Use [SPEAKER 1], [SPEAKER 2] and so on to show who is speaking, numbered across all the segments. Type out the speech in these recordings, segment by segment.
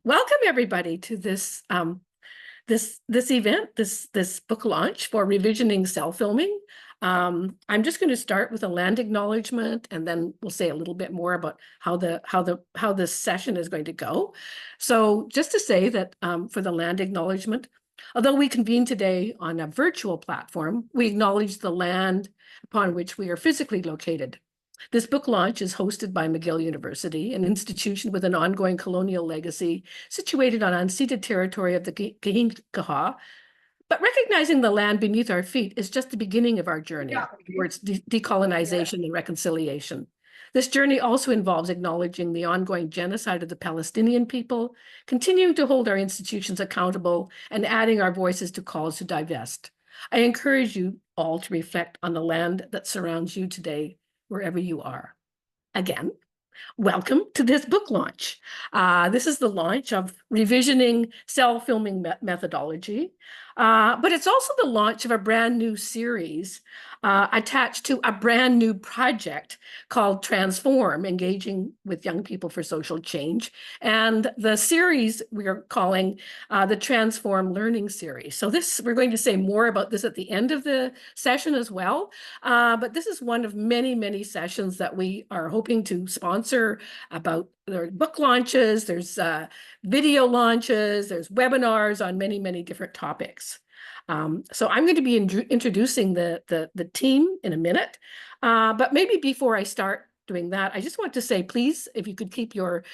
[SPEAKER 1] welcome everybody to this this event, this book launch for revisioning Cellphilming. I'm just going to start with a land acknowledgement, and then we'll say a little bit more about how this session is going to go. So just to say that for the land acknowledgement, although we convene today on a virtual platform, we acknowledge the land upon which we are physically located. This book launch is hosted by McGill University, an institution with an ongoing colonial legacy situated on unceded territory of the Kahinkaha. But recognizing the land beneath our feet is just the beginning of our journey towards decolonization and reconciliation. This journey also involves acknowledging the ongoing genocide of the Palestinian people, continuing to hold our institutions accountable, and adding our voices to calls to divest. I encourage you all to reflect on the land that surrounds you today, wherever you are. Again, welcome to this book launch. This is the launch of Revisioning Cellphilming Methodology, but it's also the launch of a brand new series attached to a brand new project called Transform, Engaging with Young People for Social Change. And the series we are calling the Transform Learning Series. So we're going to say more about this at the end of the session as well. But this is one of many, many sessions that we are hoping to sponsor about their book launches. There's video launches, there's webinars on many, many different topics. So I'm going to be introducing the team in a minute, but maybe before I start doing that, I just want to say, please, if you could keep your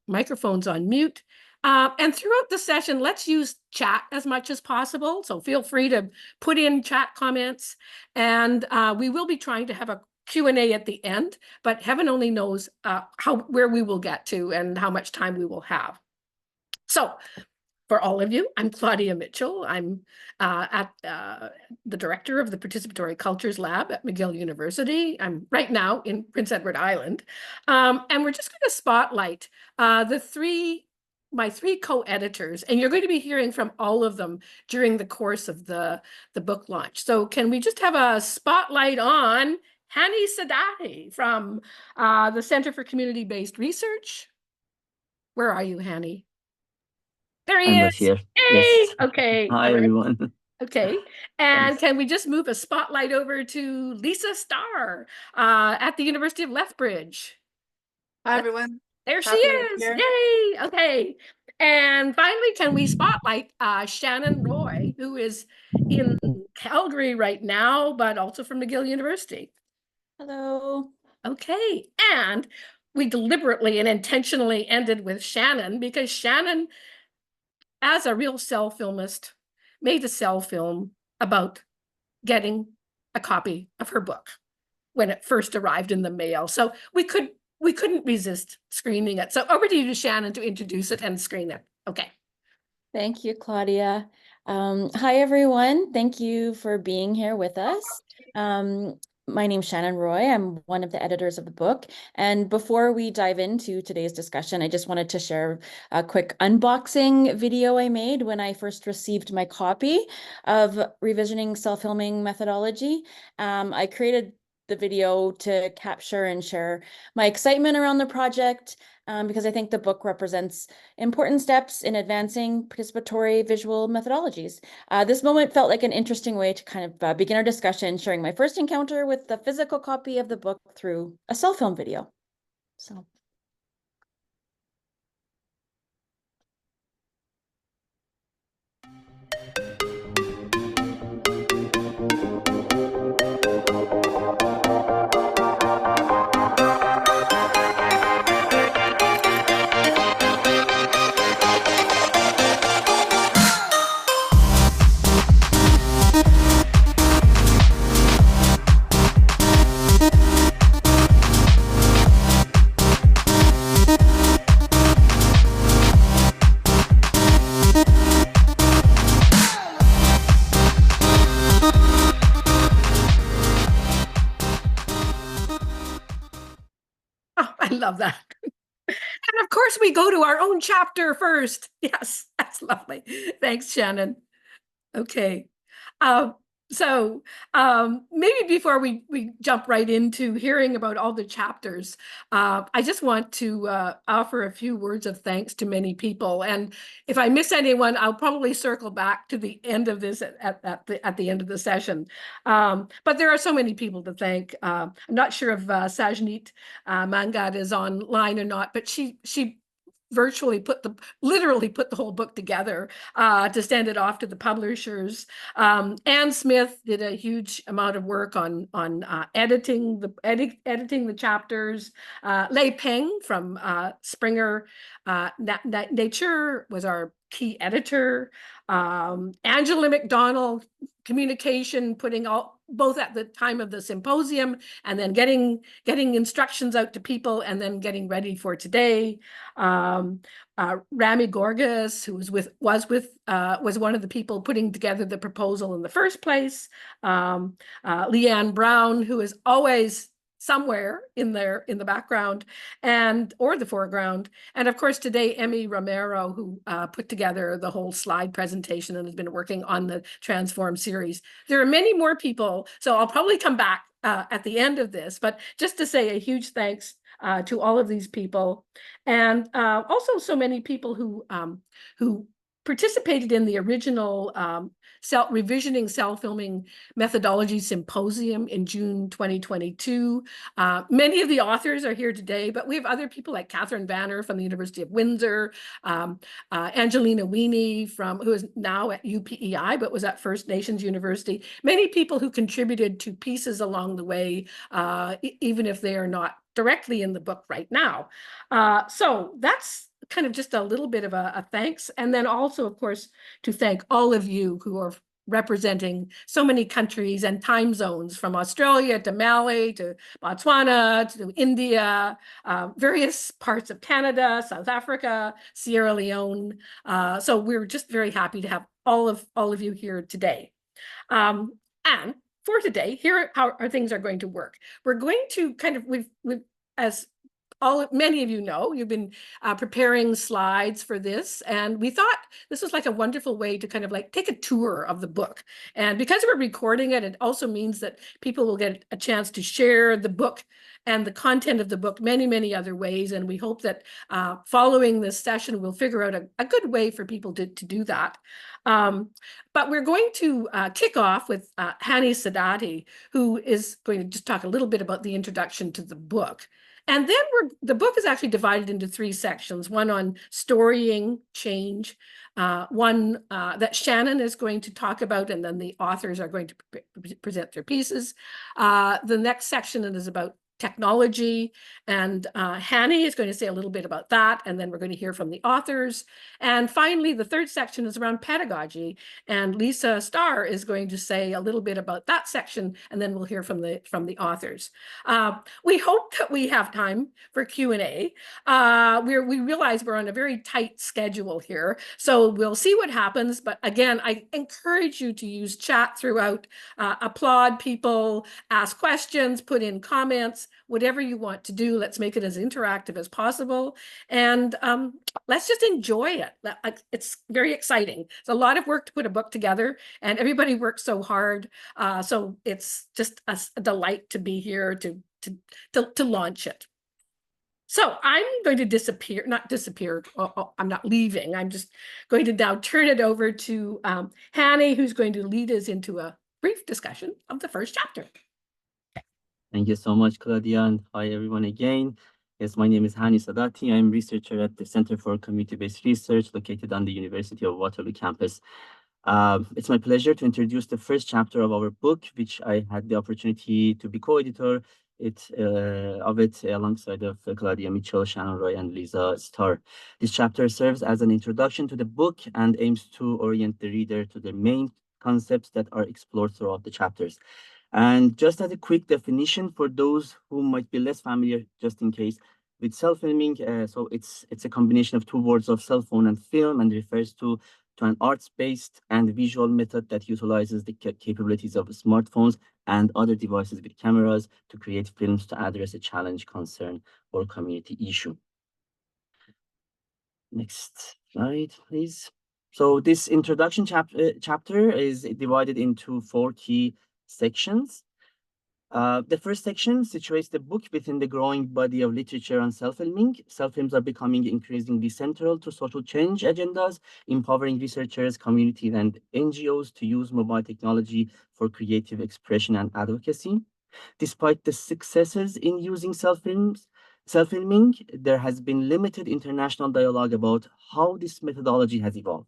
[SPEAKER 1] microphones on mute. And throughout the session, let's use chat as much as possible. So feel free to put in chat comments, and we will be trying to have a Q&A at the end, but heaven only knows where we will get to and how much time we will have. So for all of you, I'm Claudia Mitchell. I'm the director of the Participatory Cultures Lab at McGill University. I'm right now in Prince Edward Island. And we're just going to spotlight my three co-editors, and you're going to be hearing from all of them during the course of the book launch. So can we just have a spotlight on Hani Sadati from the Center for Community-Based Research? Where are you, Hani? There he is.
[SPEAKER 2] Here.
[SPEAKER 1] Hey,
[SPEAKER 2] yes.
[SPEAKER 1] Okay.
[SPEAKER 2] Hi, everyone.
[SPEAKER 1] Okay. And
[SPEAKER 2] Thanks.
[SPEAKER 1] can we just move a spotlight over to Lisa Starr at the University of Lethbridge?
[SPEAKER 3] Hi, everyone.
[SPEAKER 1] There she
[SPEAKER 3] Happy to
[SPEAKER 1] is.
[SPEAKER 3] be here.
[SPEAKER 1] Yay. Okay. And finally, can we spotlight Shannon Roy, who is in Calgary right now, but also from McGill University?
[SPEAKER 3] Hello.
[SPEAKER 1] Okay. And we deliberately and intentionally ended with Shannon because Shannon, as a real Cellphilmist, made a cell film about getting a copy of her book when it first arrived in the mail. So we couldn't resist screening it. So over to you, Shannon, to introduce it and screen it. Okay.
[SPEAKER 3] Thank you, Claudia. Hi, everyone. Thank you for being here with us. My name's Shannon Roy. I'm one of the editors of the book. And before we dive into today's discussion, I just wanted to share a quick unboxing video I made when I first received my copy of Revisioning Cellphilming Methodology. I created the video to capture and share my excitement around the project because I think the book represents important steps in advancing participatory visual methodologies. This moment felt like an interesting way to kind of begin our discussion, sharing my first encounter with the physical copy of the book through a cell film video. So.
[SPEAKER 1] I love that. And of course, we go to our own chapter first. Yes, that's lovely. Thanks, Shannon. Okay. So maybe before we jump right into hearing about all the chapters, I just want to offer a few words of thanks to many people. And if I miss anyone, I'll probably circle back to the end of this at the end of the session. But there are so many people to thank. I'm not sure if Sajneet Mangad is online or not, but she virtually literally put the whole book together to send it off to the publishers. Anne Smith did a huge amount of work on editing the chapters. Lei Peng from Springer Nature was our key editor. Angela McDonald, communication, putting all both at the time of the symposium and then getting instructions out to people and then getting ready for today. Rami Gorgas, who was one of the people putting together the proposal in the first place. Leanne Brown, who is always somewhere in the background or the foreground. And of course, today, Emmy Romero, who put together the whole slide presentation and has been working on the Transform series. There are many more people, so I'll probably come back at the end of this, but just to say a huge thanks to all of these people. And also so many people who participated in the original revisioning Cellphilming methodology symposium in June 2022. Many of the authors are here today, but we have other people like Catherine Banner from the University of Windsor, Angelina Weenie who is now at UPEI, but was at First Nations University. Many people who contributed to pieces along the way, even if they are not directly in the book right now. So that's kind of just a little bit of a thanks. And then also, of course, to thank all of you who are representing so many countries and time zones, from Australia to Mali to Botswana to India, various parts of Canada, South Africa, Sierra Leone. So we're just very happy to have all of you here today. And for today, here how our things are going to work. We're going to kind of, as many of you know, you've been preparing slides for this, and we thought this was like a wonderful way to kind of like take a tour of the book. And because we're recording it, it also means that people will get a chance to share the book and the content of the book many other ways. And we hope that following this session, we'll figure out a good way for people to do that. But we're going to kick off with Hani Sadati, who is going to just talk a little bit about the introduction to the book. And then the book is actually divided into 3 sections, one on storying change, one that Shannon is going to talk about, and then the authors are going to present their pieces. The next section is about technology, and Hani is going to say a little bit about that, and then we're going to hear from the authors. And finally, the 3rd section is around pedagogy, and Lisa Starr is going to say a little bit about that section, and then we'll hear from the authors. We hope that we have time for Q&A. We realize we're on a very tight schedule here, so we'll see what happens. But again, I encourage you to use chat throughout, applaud people, ask questions, put in comments, whatever you want to do. Let's make it as interactive as possible. And let's just enjoy it. It's very exciting. It's a lot of work to put a book together, and everybody works so hard. So it's just a delight to be here to launch it. So I'm going to not disappear. I'm not leaving. I'm just going to now turn it over to Hani, who's going to lead us into a brief discussion of the first chapter.
[SPEAKER 2] Thank you so much, Claudia, and hi everyone again. Yes, my name is Hani Sadati. I'm researcher at the Center for Community-Based Research located on the University of Waterloo campus. It's my pleasure to introduce the first chapter of our book, which I had the opportunity to be co-editor of it alongside of Claudia Mitchell, Shannon Roy, and Lisa Starr. This chapter serves as an introduction to the book and aims to orient the reader to the main concepts that are explored throughout the chapters. And just as a quick definition for those who might be less familiar, just in case, with cellphilming, so it's a combination of 2 words of cell phone and film, and refers to an arts-based and visual method that utilizes the capabilities of smartphones and other devices with cameras to create films to address a challenge, concern, or community issue. Next slide, please. So this introduction chapter is divided into 4 key sections. The first section situates the book within the growing body of literature on self-filming. Self-films are becoming increasingly central to social change agendas, empowering researchers, communities, and NGOs to use mobile technology for creative expression and advocacy. Despite the successes in using self-filming, there has been limited international dialogue about how this methodology has evolved.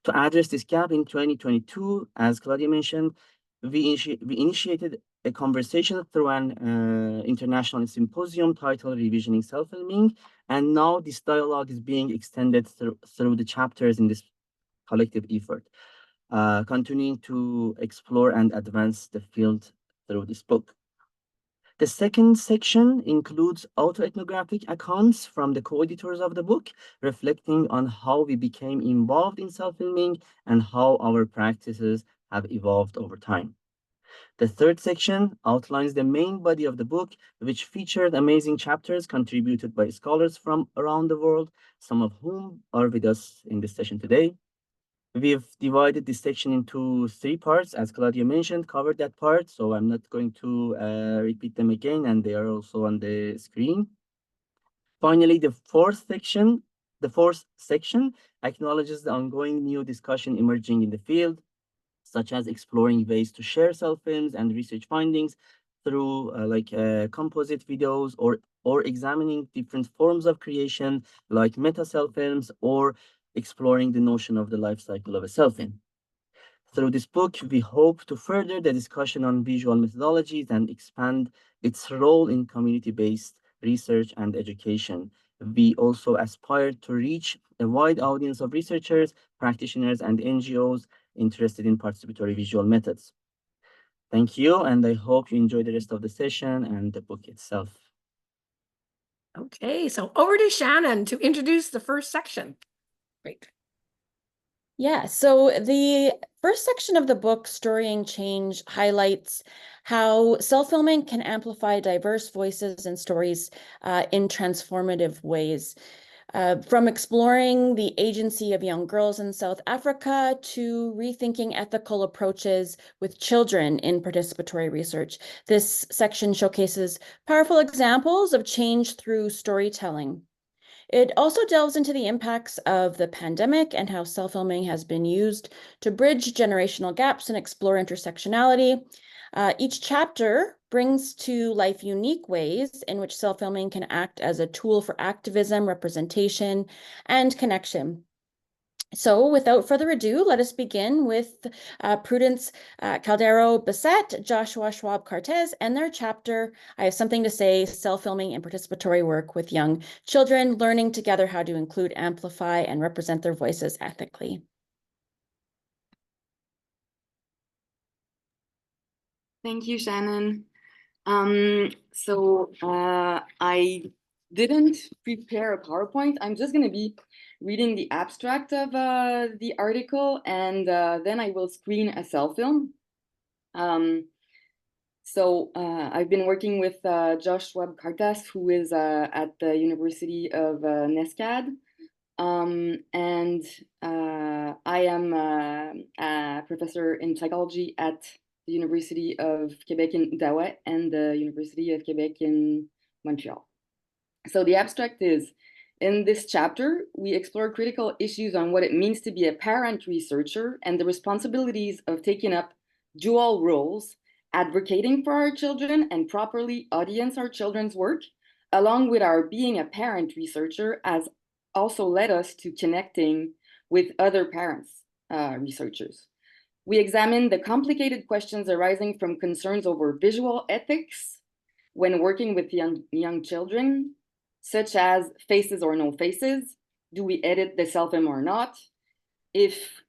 [SPEAKER 2] To address this gap in 2022, as Claudia mentioned, we initiated a conversation through an international symposium titled Revisioning Self-Filming, and now this dialogue is being extended through the chapters in this collective effort, continuing to explore and advance the field through this book. The second section includes autoethnographic accounts from the co-editors of the book, reflecting on how we became involved in self-filming and how our practices have evolved over time. The third section outlines the main body of the book, which featured amazing chapters contributed by scholars from around the world, some of whom are with us in this session today. We've divided this section into 3 parts, as Claudia mentioned, covered that part, so I'm not going to repeat them again, and they are also on the screen. Finally, the fourth section acknowledges the ongoing new discussion emerging in the field, such as exploring ways to share self-films and research findings through composite videos or examining different forms of creation like meta self-films or exploring the notion of the life cycle of a self-film. Through this book, we hope to further the discussion on visual methodologies and expand its role in community-based research and education. We also aspire to reach a wide audience of researchers, practitioners, and NGOs interested in participatory visual methods. Thank you, and I hope you enjoy the rest of the session and the book itself.
[SPEAKER 1] Okay, so over to Shannon to introduce the first section. Great.
[SPEAKER 3] Yeah, so the first section of the book, Storying Change, highlights how self-filming can amplify diverse voices and stories in transformative ways. From exploring the agency of young girls in South Africa to rethinking ethical approaches with children in participatory research. This section showcases powerful examples of change through storytelling. It also delves into the impacts of the pandemic and how self-filming has been used to bridge generational gaps and explore intersectionality. Each chapter brings to life unique ways in which self-filming can act as a tool for activism, representation, and connection. So without further ado, let us begin with Prudence Caldero-Bassett, Joshua Schwab-Cartez, and their chapter, I Have Something to Say, Self-Filming and Participatory Work with Young Children, Learning Together How to Include, Amplify, and Represent Their Voices Ethically.
[SPEAKER 4] Thank you, Shannon. I didn't prepare a PowerPoint. I'm just going to be reading the abstract of the article, and then I will screen a self-film. I've been working with Josh Schwab-Cartez, who is at the University of Nescad. I am a professor in psychology at the University of Quebec in Ottawa and the University of Quebec in Montreal. So the abstract is, in this chapter, we explore critical issues on what it means to be a parent researcher and the responsibilities of taking up dual roles, advocating for our children and properly audience our children's work, along with our being a parent researcher has also led us to connecting with other parents researchers. We examine the complicated questions arising from concerns over visual ethics when working with young children, such as faces or no faces. Do we edit the self-film or not? If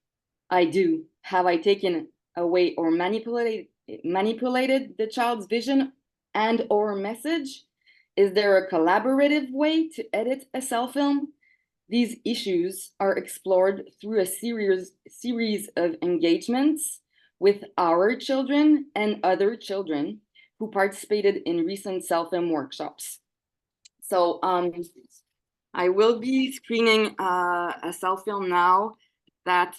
[SPEAKER 4] I do, have I taken away or manipulated the child's vision and or message? Is there a collaborative way to edit a self-film? These issues are explored through a series of engagements with our children and other children who participated in recent self-film workshops. So I will be screening a self-film now that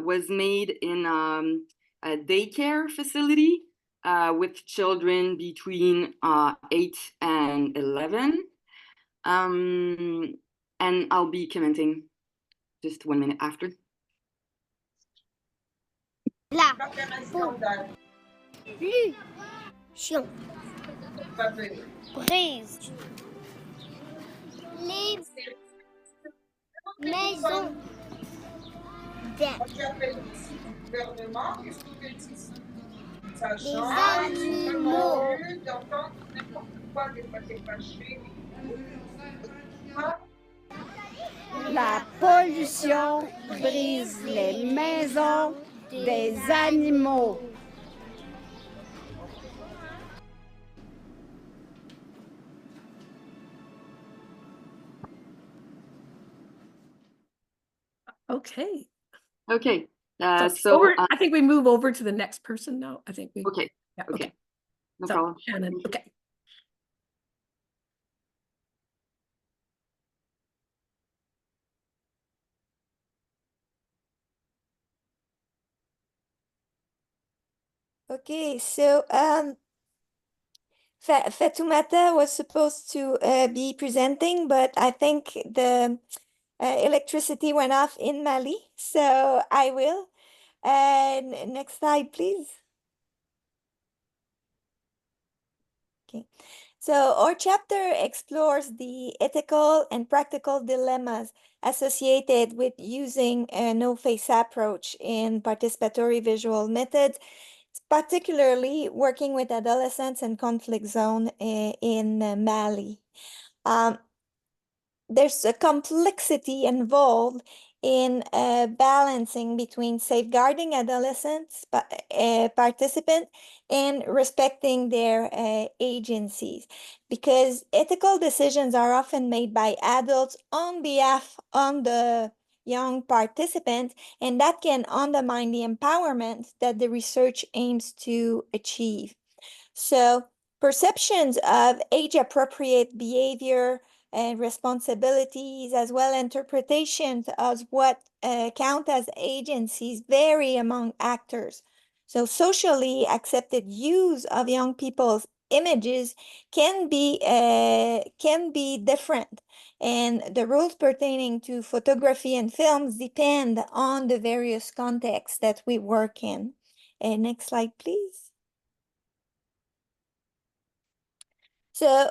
[SPEAKER 4] was made in a daycare facility with children between 8 and 11. And I'll be commenting just 1 minute after.
[SPEAKER 5] La pollution brise les maisons des animaux.
[SPEAKER 6] La pollution brise les maisons des animaux.
[SPEAKER 1] Okay.
[SPEAKER 4] Okay.
[SPEAKER 1] I think we move over to the next person now. I think we.
[SPEAKER 4] Okay.
[SPEAKER 1] Yeah,
[SPEAKER 4] Okay. No
[SPEAKER 1] So,
[SPEAKER 4] problem.
[SPEAKER 1] Shannon, okay.
[SPEAKER 7] Okay, so Fatoumata was supposed to be presenting, but I think the electricity went off in Mali, so I will. Next slide, please. Okay, so our chapter explores the ethical and practical dilemmas associated with using a no-face approach in participatory visual methods, particularly working with adolescents in conflict zone in Mali. There's a complexity involved in balancing between safeguarding adolescents, participants, and respecting their agencies, because ethical decisions are often made by adults on behalf of the young participants, and that can undermine the empowerment that the research aims to achieve. So perceptions of age-appropriate behavior and responsibilities, as well interpretations of what count as agencies, vary among actors. So socially accepted use of young people's images can be different, and the rules pertaining to photography and films depend on the various contexts that we work in. Next slide, please. So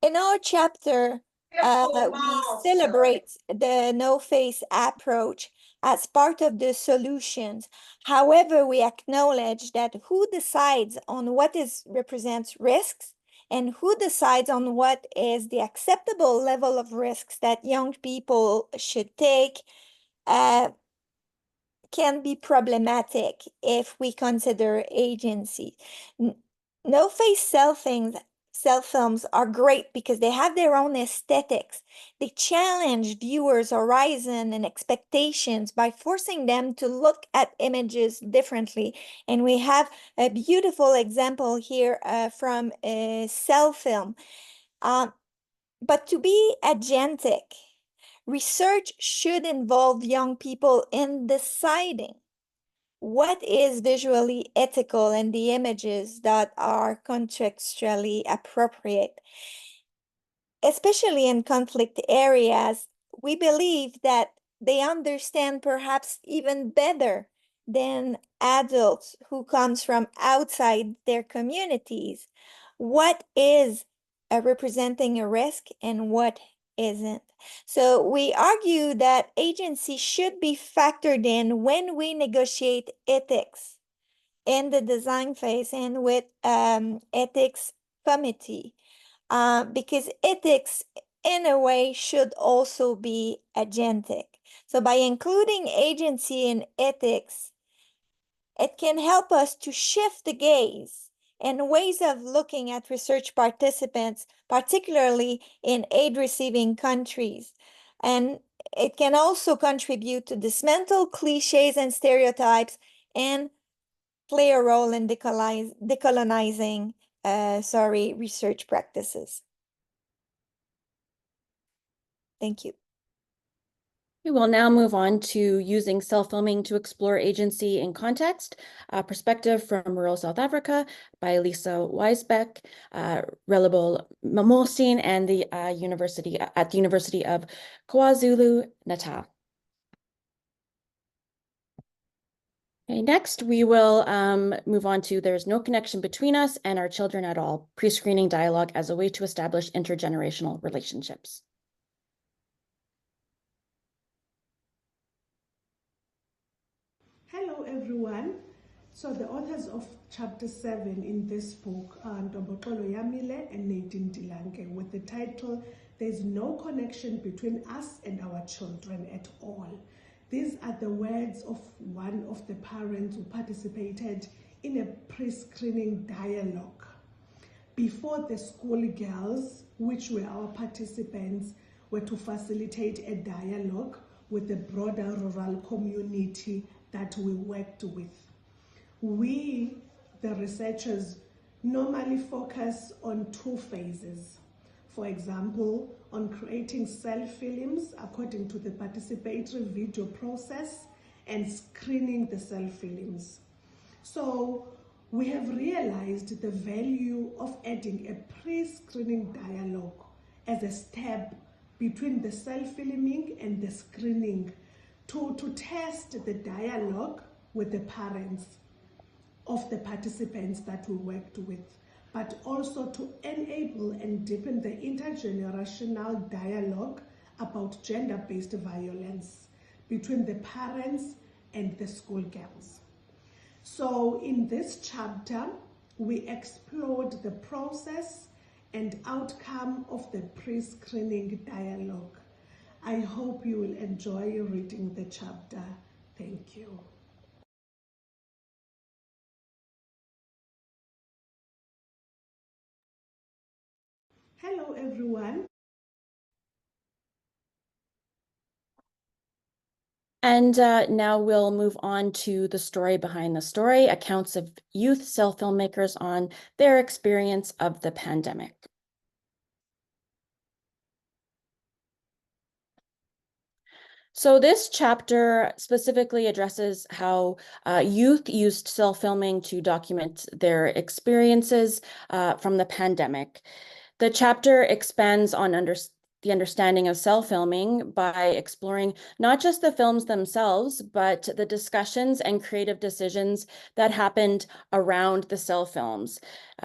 [SPEAKER 7] in our chapter, we celebrate the no-face approach as part of the solutions. However, we acknowledge that who decides on what represents risks and who decides on what is the acceptable level of risks that young people should take can be problematic if we consider agency. No-face cellphilms are great because they have their own aesthetics. They challenge viewers' horizon and expectations by forcing them to look at images differently. And we have a beautiful example here from a Cellphilm. But to be agentic, research should involve young people in deciding what is visually ethical in the images that are contextually appropriate. Especially in conflict areas, we believe that they understand perhaps even better than adults who comes from outside their communities what is representing a risk and what isn't. So we argue that agency should be factored in when we negotiate ethics in the design phase and with ethics committee, because ethics in a way should also be agentic. So by including agency in ethics, it can help us to shift the gaze and ways of looking at research participants, particularly in aid-receiving countries. And it can also contribute to dismantle cliches and stereotypes and play a role in decolonizing research practices. Thank you.
[SPEAKER 3] We will now move on to using cell-filming to explore agency in context, a perspective from rural South Africa by Lisa Weisbeck, Relable Mamolstein, and the University of KwaZulu-Natal. Okay, next, we will move on to There's No Connection Between Us and Our Children at All, pre-screening dialogue as a way to establish intergenerational relationships.
[SPEAKER 8] Hello, everyone. So the authors of chapter 7 in this book are Ntombokolo Yamile and Nadine Dilanke with the title, There's No Connection Between Us and Our Children at All. These are the words of one of the parents who participated in a pre-screening dialogue. Before the schoolgirls, which were our participants, were to facilitate a dialogue with the broader rural community that we worked with. We, the researchers, normally focus on two phases. For example, on creating cell films according to the participatory video process and screening the cell films. So we have realized the value of adding a pre-screening dialogue as a step between the cell filming and the screening to test the dialogue with the parents of the participants that we worked with, but also to enable and deepen the intergenerational dialogue about gender-based violence between the parents and the schoolgirls. So in this chapter, we explored the process and outcome of the pre-screening dialogue. I hope you will enjoy reading the chapter. Thank you. Hello, everyone.
[SPEAKER 3] And now we'll move on to the story behind the story, accounts of youth cell filmmakers on their experience of the pandemic. So this chapter specifically addresses how youth used cell filming to document their experiences from the pandemic. The chapter expands on the understanding of cell filming by exploring not just the films themselves, but the discussions and creative decisions that happened around the cell films.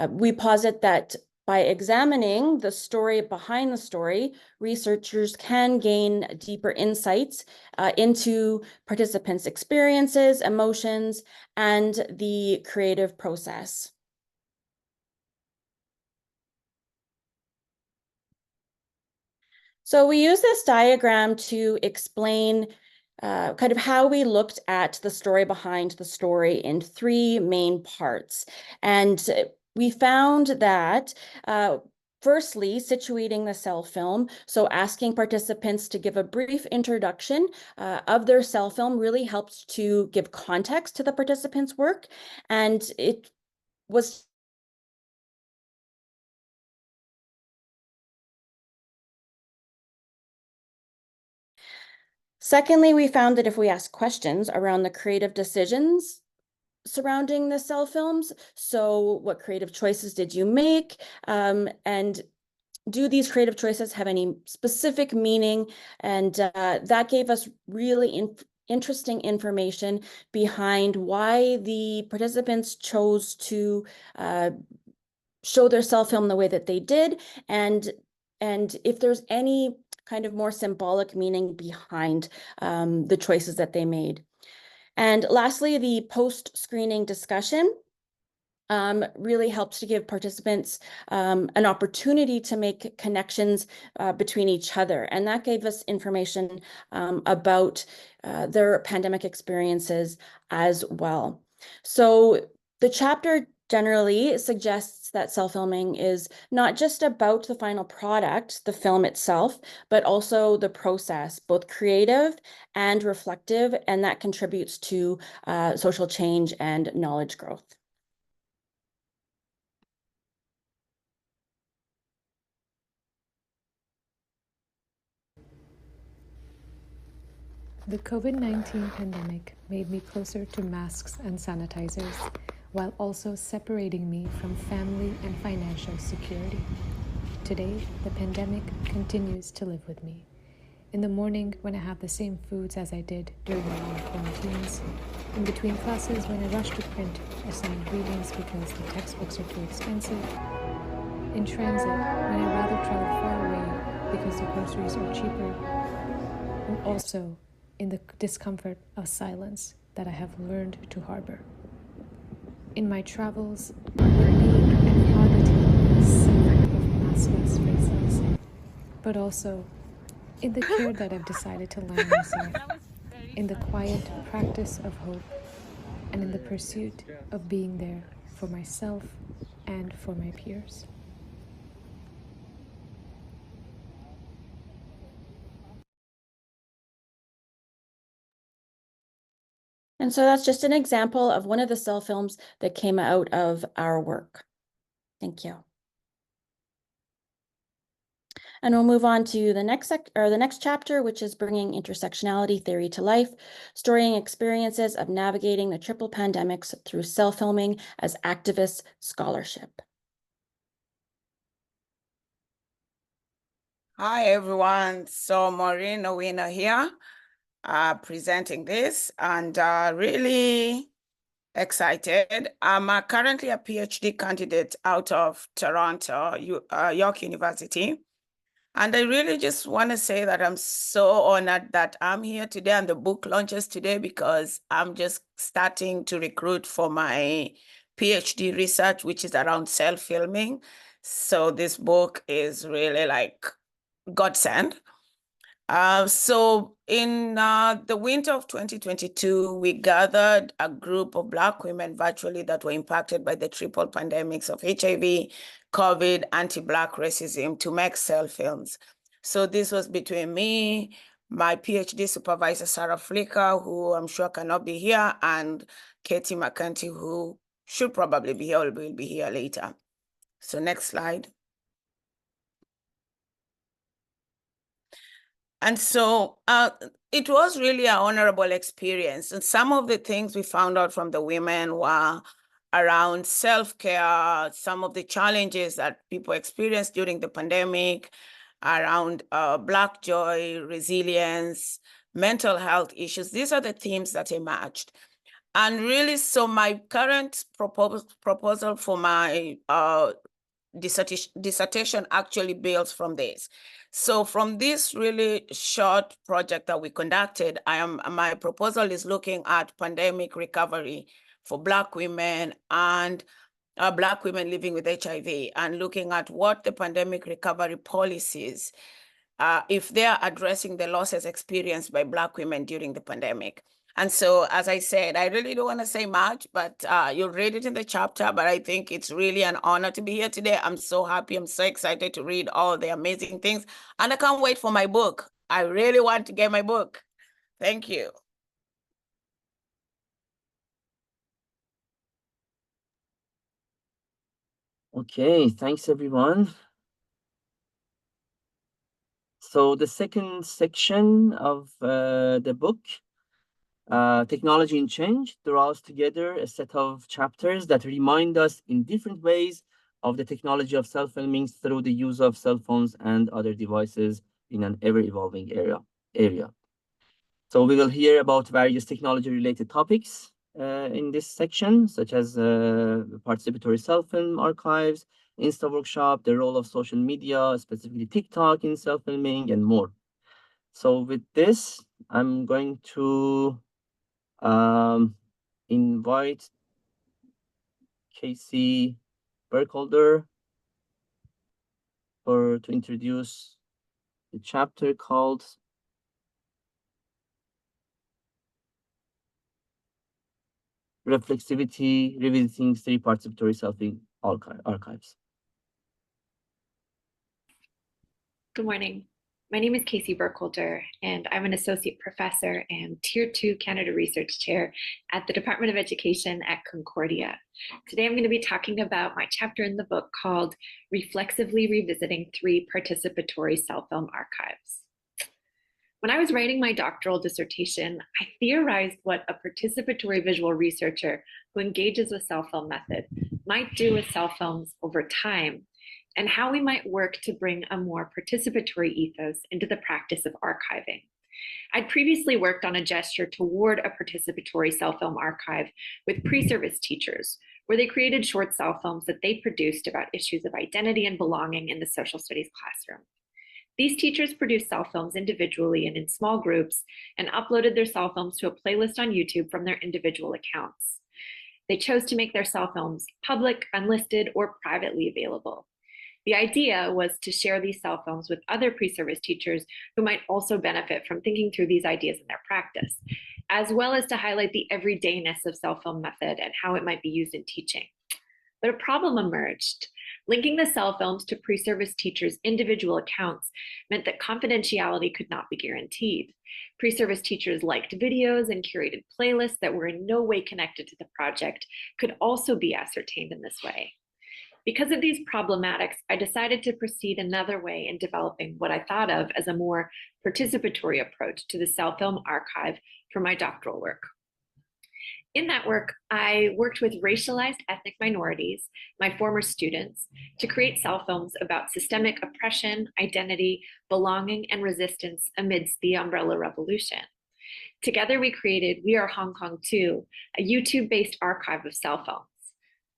[SPEAKER 3] We posit that by examining the story behind the story, researchers can gain deeper insights into participants' experiences, emotions, and the creative process. So we use this diagram to explain kind of how we looked at the story behind the story in three main parts. And we found that firstly, situating the cell film, so asking participants to give a brief introduction of their cell film really helped to give context to the participants' work. And it was secondly, we found that if we ask questions around the creative decisions surrounding the cell films, so what creative choices did you make? And do these creative choices have any specific meaning? And that gave us really interesting information behind why the participants chose to show their cell film the way that they did, and if there's any kind of more symbolic meaning behind the choices that they made. And lastly, the post-screening discussion really helps to give participants an opportunity to make connections between each other. And that gave us information about their pandemic experiences as well. So the chapter generally suggests that cell filming is not just about the final product, the film itself, but also the process, both creative and reflective, and that contributes to social change and knowledge growth.
[SPEAKER 9] The COVID-19 pandemic made me closer to masks and sanitizers, while also separating me from family and financial security. Today, the pandemic continues to live with me. In the morning, when I have the same foods as I did during my long quarantines. In between classes, when I rush to print assigned readings because the textbooks are too expensive. In transit, when I rather travel far away because the groceries are cheaper. And also in the discomfort of silence that I have learned to harbor. In my travels, with being an oddity seen of maskless faces, but also in the care that I've decided to land myself, in the quiet practice of hope, and in the pursuit of being there for myself and for my peers.
[SPEAKER 3] And so that's just an example of one of the cell films that came out of our work. Thank you. And we'll move on to the next chapter, which is bringing intersectionality theory to life, storying experiences of navigating the triple pandemics through cell filming as activist scholarship.
[SPEAKER 10] Hi, everyone. So Maureen Owino here, presenting this, and really excited. I'm currently a PhD candidate out of Toronto, York University. And I really just want to say that I'm so honored that I'm here today and the book launches today, because I'm just starting to recruit for my PhD research, which is around cell filming. So this book is really like godsend. So in the winter of 2022, we gathered a group of Black women virtually that were impacted by the triple pandemics of HIV, COVID, anti-Black racism to make cell films. So this was between me, my PhD supervisor, Sarah Flicker, who I'm sure cannot be here, and Katie McCarthy, who should probably be here or will be here later. So next slide. And so it was really an honorable experience. And some of the things we found out from the women were around self-care, some of the challenges that people experienced during the pandemic, around Black joy, resilience, mental health issues. These are the themes that emerged. And really, so my current proposal for my dissertation actually builds from this. So from this really short project that we conducted, my proposal is looking at pandemic recovery for Black women and Black women living with HIV, and looking at what the pandemic recovery policies, if they are addressing the losses experienced by Black women during the pandemic. And so, as I said, I really don't want to say much, but you'll read it in the chapter, but I think it's really an honor to be here today. I'm so happy. I'm so excited to read all the amazing things. And I can't wait for my book. I really want to get my book. Thank you.
[SPEAKER 2] Okay, thanks everyone. So the second section of the book, Technology and Change, draws together a set of chapters that remind us in different ways of the technology of cell filming through the use of cell phones and other devices in an ever-evolving area. So we will hear about various technology-related topics in this section, such as participatory cell film archives, Insta workshop, the role of social media, specifically TikTok in cell filming, and more. So with this, I'm going to invite Casey Burkholder to introduce the chapter called Reflexivity, Revisiting Three Participatory Cell Film Archives.
[SPEAKER 11] Good morning. My name is Casey Burkholder, and I'm an associate professor and Tier 2 Canada Research Chair at the Department of Education at Concordia. Today, I'm going to be talking about my chapter in the book called Reflexively Revisiting Three Participatory Cell Film Archives. When I was writing my doctoral dissertation, I theorized what a participatory visual researcher who engages with cell film method might do with cell films over time, and how we might work to bring a more participatory ethos into the practice of archiving. I'd previously worked on a gesture toward a participatory cell film archive with pre-service teachers, where they created short cell films that they produced about issues of identity and belonging in the social studies classroom. These teachers produced cell films individually and in small groups and uploaded their cell films to a playlist on YouTube from their individual accounts. They chose to make their cell films public, unlisted, or privately available. The idea was to share these cell films with other pre-service teachers who might also benefit from thinking through these ideas in their practice, as well as to highlight the everydayness of cell film method and how it might be used in teaching. But a problem emerged. Linking the cell films to pre-service teachers' individual accounts meant that confidentiality could not be guaranteed. Pre-service teachers liked videos and curated playlists that were in no way connected to the project could also be ascertained in this way. Because of these problematics, I decided to proceed another way in developing what I thought of as a more participatory approach to the cell film archive for my doctoral work. In that work, I worked with racialized ethnic minorities, my former students, to create cell films about systemic oppression, identity, belonging, and resistance amidst the Umbrella Revolution. Together, we created We Are Hong Kong Too, a YouTube-based archive of cell films.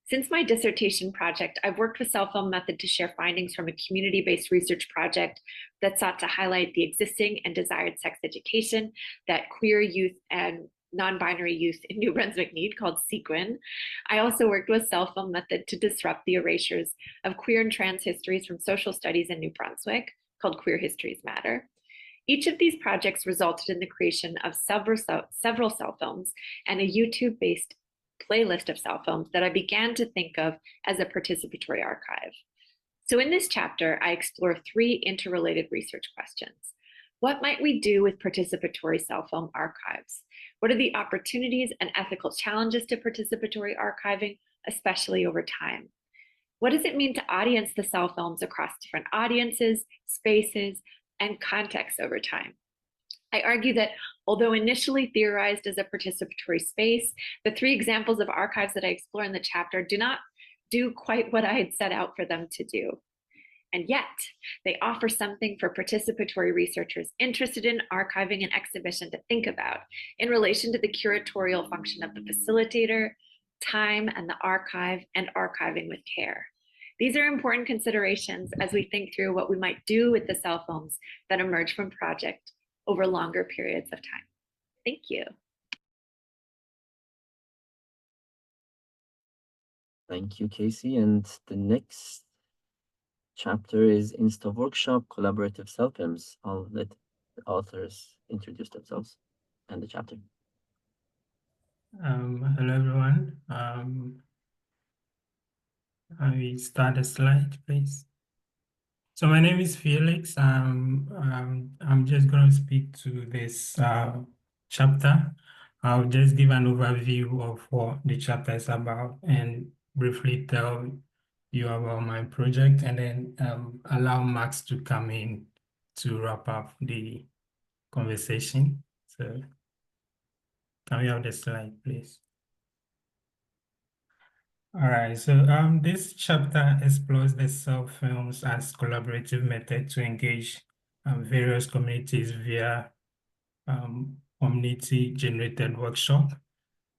[SPEAKER 11] Since my dissertation project, I've worked with Cell Film Method to share findings from a community-based research project that sought to highlight the existing and desired sex education that queer youth and non-binary youth in New Brunswick need, called Sequin. I also worked with Cell Film Method to disrupt the erasures of queer and trans histories from social studies in New Brunswick, called Queer Histories Matter. Each of these projects resulted in the creation of several cell films and a YouTube-based playlist of cell films that I began to think of as a participatory archive. So in this chapter, I explore 3 interrelated research questions. What might we do with participatory cell film archives? What are the opportunities and ethical challenges to participatory archiving, especially over time? What does it mean to audience the cell films across different audiences, spaces, and contexts over time? I argue that although initially theorized as a participatory space, the 3 examples of archives that I explore in the chapter do not do quite what I had set out for them to do. And yet, they offer something for participatory researchers interested in archiving an exhibition to think about in relation to the curatorial function of the facilitator, time and the archive, and archiving with care. These are important considerations as we think through what we might do with the cell films that emerge from project over longer periods of time. Thank you.
[SPEAKER 2] Thank you, Casey. And the next chapter is Insta Workshop Collaborative Cell Films. I'll let the authors introduce themselves and the chapter.
[SPEAKER 12] Hello, everyone. I start a slide, please. So my name is Felix. I'm just going to speak to this chapter. I'll just give an overview of what the chapter is about and briefly tell you about my project, and then allow Max to come in to wrap up the conversation. So can we have the slide, please? All right, so this chapter explores the cell films as collaborative method to engage various communities via community-generated workshop.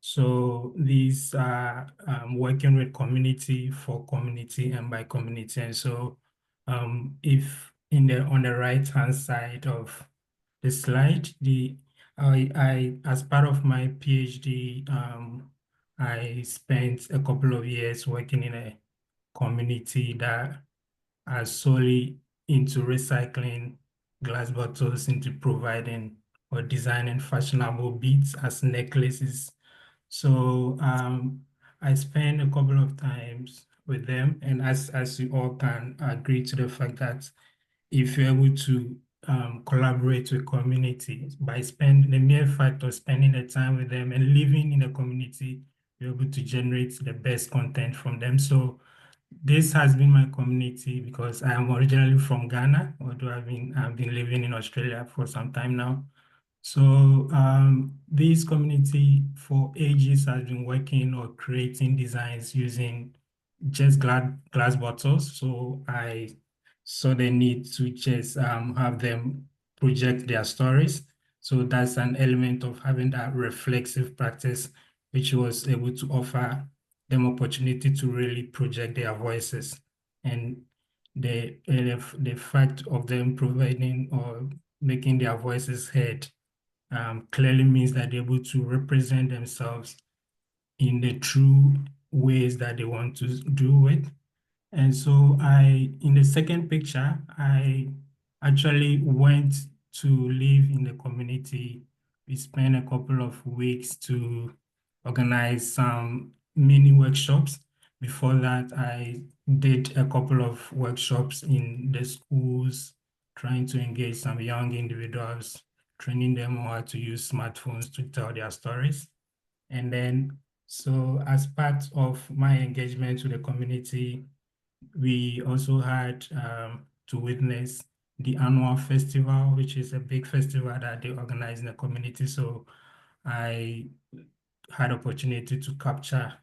[SPEAKER 12] So these are working with community, for community, and by community. And so if on the right-hand side of the slide, I as part of my PhD, I spent a couple of years working in a community that are solely into recycling glass bottles into providing or designing fashionable beads as necklaces. So I spent a couple of times with them, and as you all can agree to the fact that if you're able to collaborate with communities by spending the mere fact of spending the time with them and living in a community, you're able to generate the best content from them. So this has been my community because I am originally from Ghana, although I've been living in Australia for some time now. So this community for ages has been working or creating designs using just glass bottles. So I saw the need to just have them project their stories. So that's an element of having that reflexive practice, which was able to offer them opportunity to really project their voices. And the fact of them providing or making their voices heard clearly means that they're able to represent themselves in the true ways that they want to do it. And so in the second picture, I actually went to live in the community. We spent a couple of weeks to organize some mini workshops. Before that, I did a couple of workshops in the schools, trying to engage some young individuals, training them on how to use smartphones to tell their stories. And then, so as part of my engagement with the community, we also had to witness the annual festival, which is a big festival that they organize in the community. So I had opportunity to capture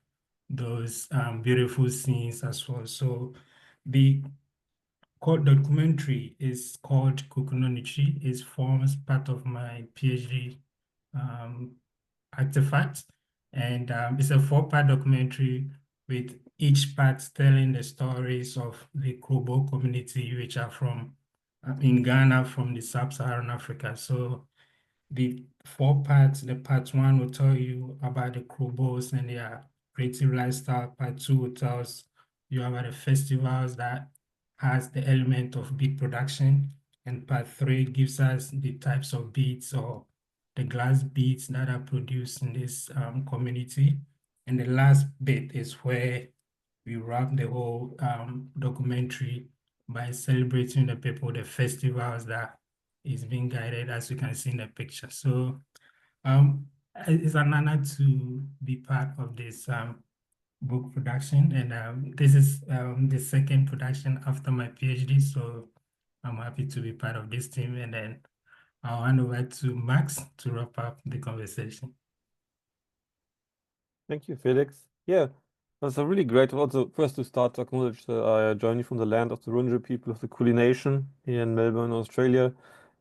[SPEAKER 12] those beautiful scenes as well. So the documentary is called Kukunonichi. It forms part of my PhD artifact. And it's a 4-part documentary with each part telling the stories of the Krobo community, which are from in Ghana from the sub-Saharan Africa. So the 4 parts, the part 1 will tell you about the Krobos and their creative lifestyle. Part 2 will tell us you about the festivals that has the element of beat production. And part 3 gives us the types of beats or the glass beats that are produced in this community. And the last bit is where we wrap the whole documentary by celebrating the people, the festivals that is being guided, as you can see in the picture. So it's an honor to be part of this book production. And this is the second production after my PhD. So I'm happy to be part of this team. And then I'll hand over to Max to wrap up the conversation.
[SPEAKER 13] Thank you, Felix. Yeah, that's a really great. Also, first to start to acknowledge that I join you from the land of the Wurundjeri people of the Kulin Nation here in Melbourne, Australia.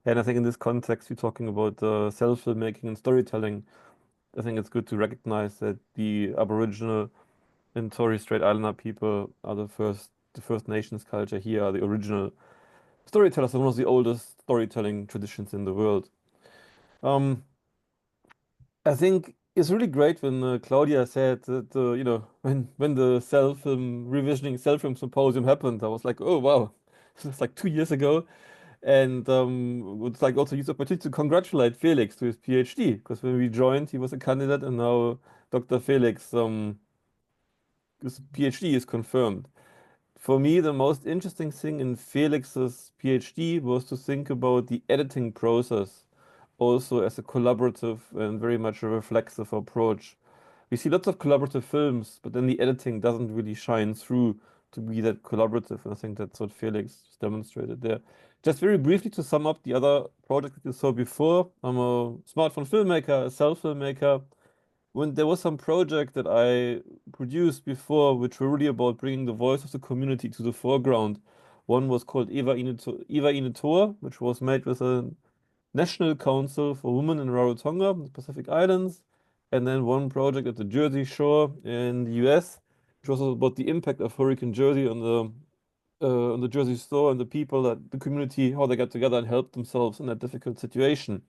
[SPEAKER 13] And I think in this context, we're talking about self-filmmaking and storytelling. I think it's good to recognize that the Aboriginal and Torres Strait Islander people are the First Nations culture here, are the original storytellers, and one of the oldest storytelling traditions in the world. I think it's really great when Claudia said that you know, when the revisioning self-film symposium happened, I was like, oh wow, it's like 2 years ago, and would like also use the opportunity to congratulate Felix to his PhD, because when we joined, he was a candidate, and now Dr. Felix, his PhD is confirmed. For me, the most interesting thing in Felix's PhD was to think about the editing process also as a collaborative and very much a reflexive approach. We see lots of collaborative films, but then the editing doesn't really shine through to be that collaborative. And I think that's what Felix demonstrated there. Just very briefly to sum up the other project that you saw before, I'm a smartphone filmmaker, a self-filmmaker. When there was some project that I produced before, which were really about bringing the voice of the community to the foreground. One was called Eva Inutoa, which was made with a National Council for Women in Rarotonga, the Pacific Islands, and then one project at the Jersey Shore in the US, which was about the impact of Hurricane Jersey on the Jersey Shore and the people, that the community, how they got together and helped themselves in that difficult situation.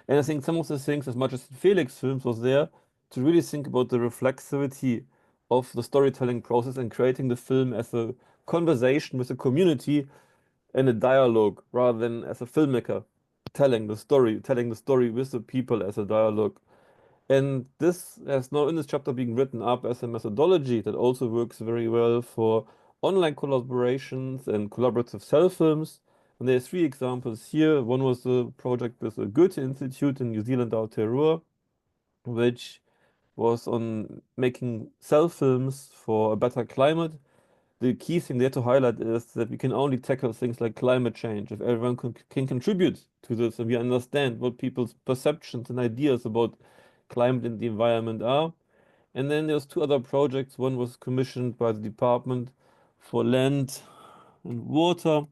[SPEAKER 13] And I think some of the things, as much as Felix films was there, to really think about the reflexivity of the storytelling process and creating the film as a conversation with the community and a dialogue rather than as a filmmaker telling the story with the people as a dialogue. And this has now in this chapter being written up as a methodology that also works very well for online collaborations and collaborative self-films. And there's 3 examples here. One was a project with the Goethe Institute in New Zealand, Aotearoa, which was on making self-films for a better climate. the key thing there to highlight is that we can only tackle things like climate change if everyone can contribute to this and we understand what people's perceptions and ideas about climate and the environment are. And then there's two other projects. One was commissioned by the Department for Land and Water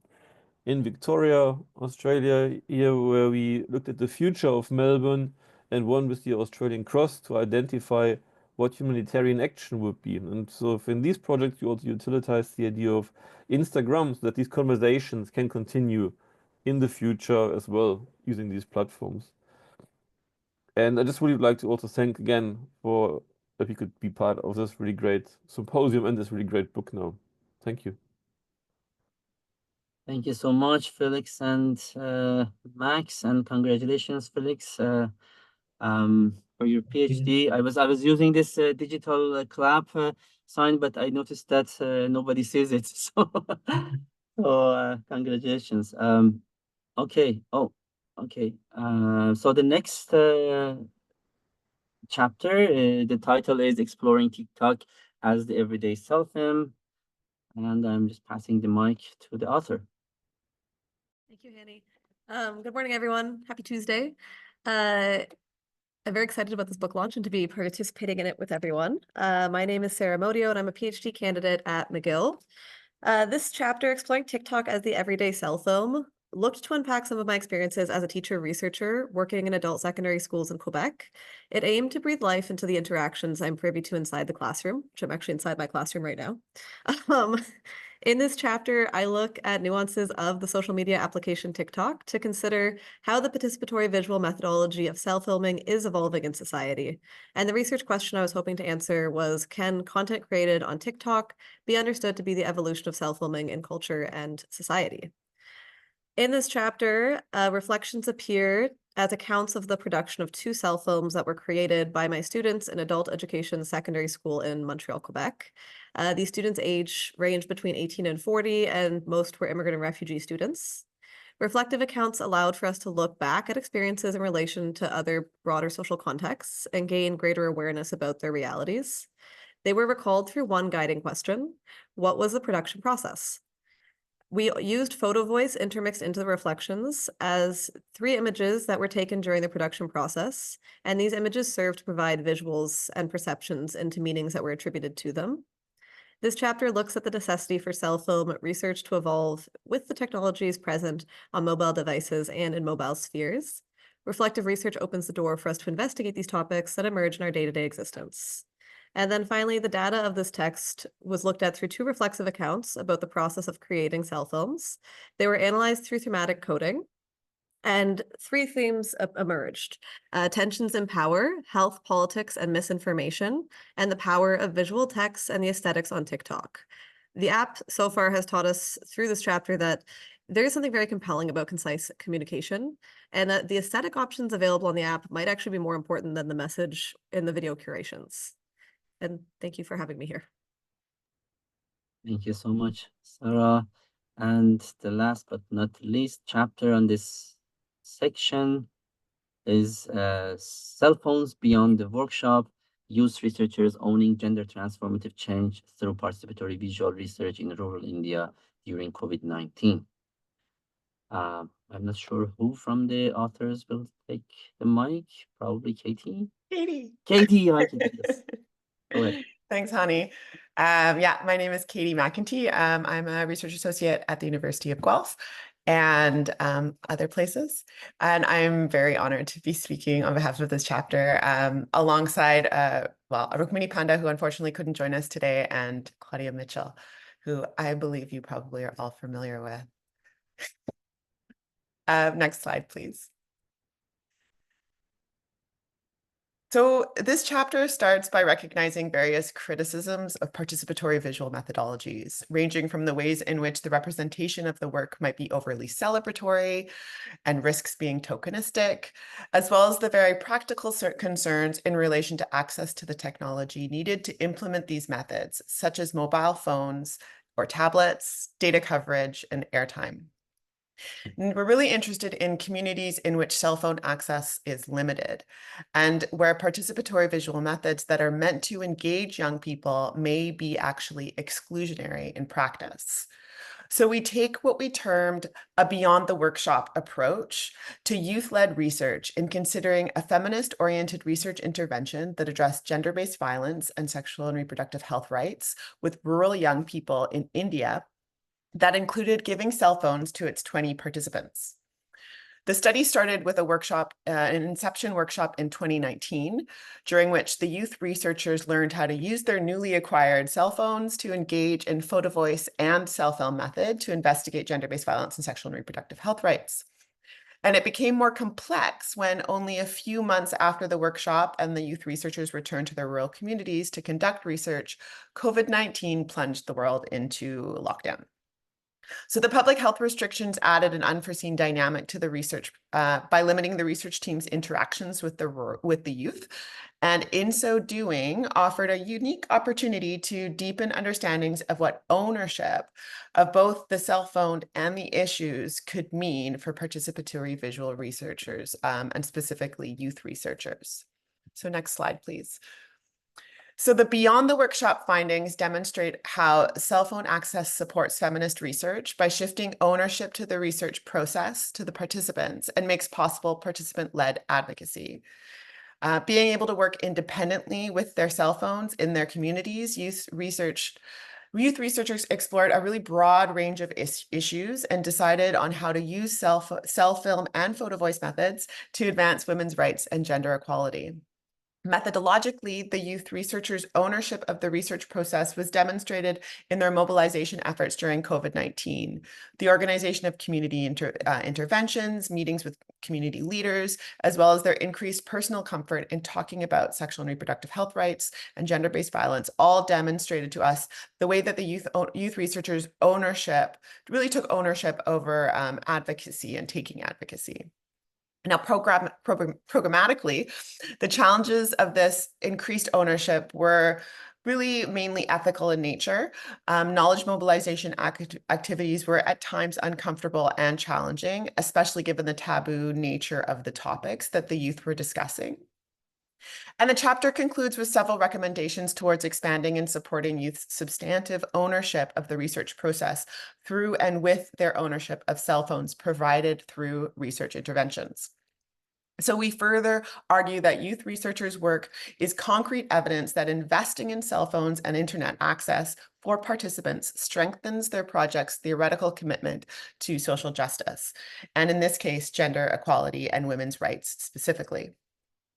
[SPEAKER 13] in Victoria, Australia, here where we looked at the future of Melbourne, and one with the Australian Cross to identify what humanitarian action would be. And so in these projects, you also utilize the idea of Instagrams, that these conversations can continue in the future as well using these platforms. And I just really would like to also thank again for that we could be part of this really great symposium and this really great book now. Thank you.
[SPEAKER 2] Thank you so much, Felix and Max, and congratulations, Felix, for your PhD. I was using this digital clap sign, but I noticed that nobody sees it. So, congratulations. Okay. Oh, okay. So the next chapter, the title is Exploring TikTok as the Everyday Self-Film, and I'm just passing the mic to the author.
[SPEAKER 14] Thank you, Hanny. Good morning, everyone. Happy Tuesday. I'm very excited about this book launch and to be participating in it with everyone. My name is Sarah Modio, and I'm a PhD candidate at McGill. This chapter, Exploring TikTok as the Everyday Cell Film, looked to unpack some of my experiences as a teacher-researcher working in adult secondary schools in Quebec. It aimed to breathe life into the interactions I'm privy to inside the classroom, which I'm actually inside my classroom right now. In this chapter, I look at nuances of the social media application TikTok to consider how the participatory visual methodology of cell filming is evolving in society. And the research question I was hoping to answer was, can content created on TikTok be understood to be the evolution of cell filming in culture and society? In this chapter, reflections appear as accounts of the production of 2 cell films that were created by my students in adult education secondary school in Montreal, Quebec. These students' age range between 18 and 40, and most were immigrant and refugee students. Reflective accounts allowed for us to look back at experiences in relation to other broader social contexts and gain greater awareness about their realities. They were recalled through one guiding question: what was the production process? We used photo voice intermixed into the reflections as 3 images that were taken during the production process, and these images served to provide visuals and perceptions into meanings that were attributed to them. This chapter looks at the necessity for cell film research to evolve with the technologies present on mobile devices and in mobile spheres. Reflective research opens the door for us to investigate these topics that emerge in our day-to-day existence. And then finally, the data of this text was looked at through 2 reflexive accounts about the process of creating cell films. They were analyzed through thematic coding, and 3 themes emerged: tensions in power, health, politics, and misinformation, and the power of visual text and the aesthetics on TikTok. The app so far has taught us through this chapter that there is something very compelling about concise communication, and that the aesthetic options available on the app might actually be more important than the message in the video curations. And thank you for having me here.
[SPEAKER 2] Thank you so much, Sarah. And the last but not least chapter on this section is Cell Phones Beyond the Workshop, Youth Researchers Owning Gender Transformative Change Through Participatory Visual Research in Rural India During COVID-19. I'm not sure who from the authors will take the mic, probably Katie. Katie, hi Katie, yes. Go ahead.
[SPEAKER 15] Thanks, Hani. Yeah, my name is Katie McEntee. I'm a research associate at the University of Guelph and other places. And I'm very honored to be speaking on behalf of this chapter alongside, Rukmini Panda, who unfortunately couldn't join us today, and Claudia Mitchell, who I believe you probably are all familiar with. Next slide, please. So this chapter starts by recognizing various criticisms of participatory visual methodologies, ranging from the ways in which the representation of the work might be overly celebratory and risks being tokenistic, as well as the very practical concerns in relation to access to the technology needed to implement these methods, such as mobile phones or tablets, data coverage, and airtime. And we're really interested in communities in which cell phone access is limited and where participatory visual methods that are meant to engage young people may be actually exclusionary in practice. So we take what we termed a beyond the workshop approach to youth-led research in considering a feminist-oriented research intervention that addressed gender-based violence and sexual and reproductive health rights with rural young people in India that included giving cell phones to its 20 participants. The study started with a workshop, an inception workshop in 2019, during which the youth researchers learned how to use their newly acquired cell phones to engage in photo voice and cell film method to investigate gender-based violence and sexual and reproductive health rights. And it became more complex when only a few months after the workshop and the youth researchers returned to their rural communities to conduct research, COVID-19 plunged the world into lockdown. So the public health restrictions added an unforeseen dynamic to the research by limiting the research team's interactions with the youth, and in so doing, offered a unique opportunity to deepen understandings of what ownership of both the cell phone and the issues could mean for participatory visual researchers, and specifically youth researchers. So next slide, please. So the Beyond the Workshop findings demonstrate how cell phone access supports feminist research by shifting ownership to the research process to the participants and makes possible participant-led advocacy. Being able to work independently with their cell phones in their communities, youth researchers explored a really broad range of issues and decided on how to use cell film and photo voice methods to advance women's rights and gender equality. Methodologically, the youth researchers' ownership of the research process was demonstrated in their mobilization efforts during COVID-19, the organization of community interventions, meetings with community leaders, as well as their increased personal comfort in talking about sexual and reproductive health rights and gender-based violence, all demonstrated to us the way that the youth researchers' ownership really took ownership over advocacy and taking advocacy. Now, programmatically, the challenges of this increased ownership were really mainly ethical in nature. Knowledge mobilization activities were at times uncomfortable and challenging, especially given the taboo nature of the topics that the youth were discussing. And the chapter concludes with several recommendations towards expanding and supporting youth's substantive ownership of the research process through and with their ownership of cell phones provided through research interventions. So we further argue that youth researchers' work is concrete evidence that investing in cell phones and internet access for participants strengthens their project's theoretical commitment to social justice, and in this case, gender equality and women's rights specifically.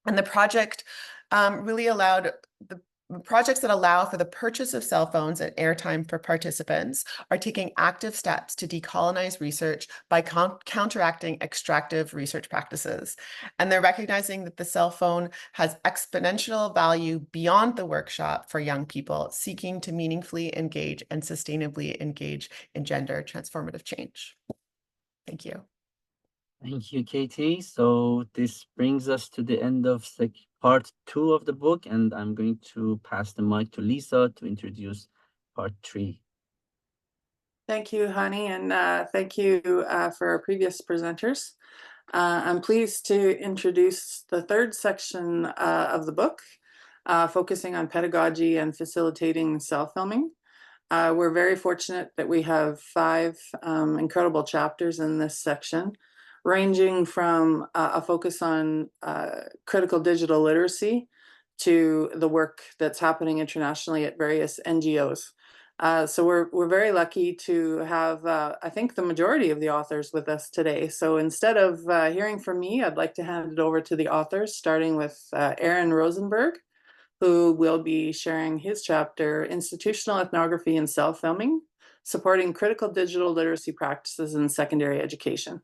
[SPEAKER 15] And the project really allowed the projects that allow for the purchase of cell phones and airtime for participants are taking active steps to decolonize research by counteracting extractive research practices. And they're recognizing that the cell phone has exponential value beyond the workshop for young people seeking to meaningfully engage and sustainably engage in gender transformative change. Thank you.
[SPEAKER 2] Thank you, Katie. So this brings us to the end of part 2 of the book, and I'm going to pass the mic to Lisa to introduce part 3.
[SPEAKER 16] Thank you, Hani, and thank you for our previous presenters. I'm pleased to introduce the third section of the book, focusing on pedagogy and facilitating cell-filming. We're very fortunate that we have 5 incredible chapters in this section, ranging from a focus on critical digital literacy to the work that's happening internationally at various NGOs. So we're very lucky to have, I think, the majority of the authors with us today. So instead of hearing from me, I'd like to hand it over to the authors, starting with Aaron Rosenberg, who will be sharing his chapter, Institutional Ethnography and Cell-Filming, Supporting Critical Digital Literacy Practices in Secondary Education.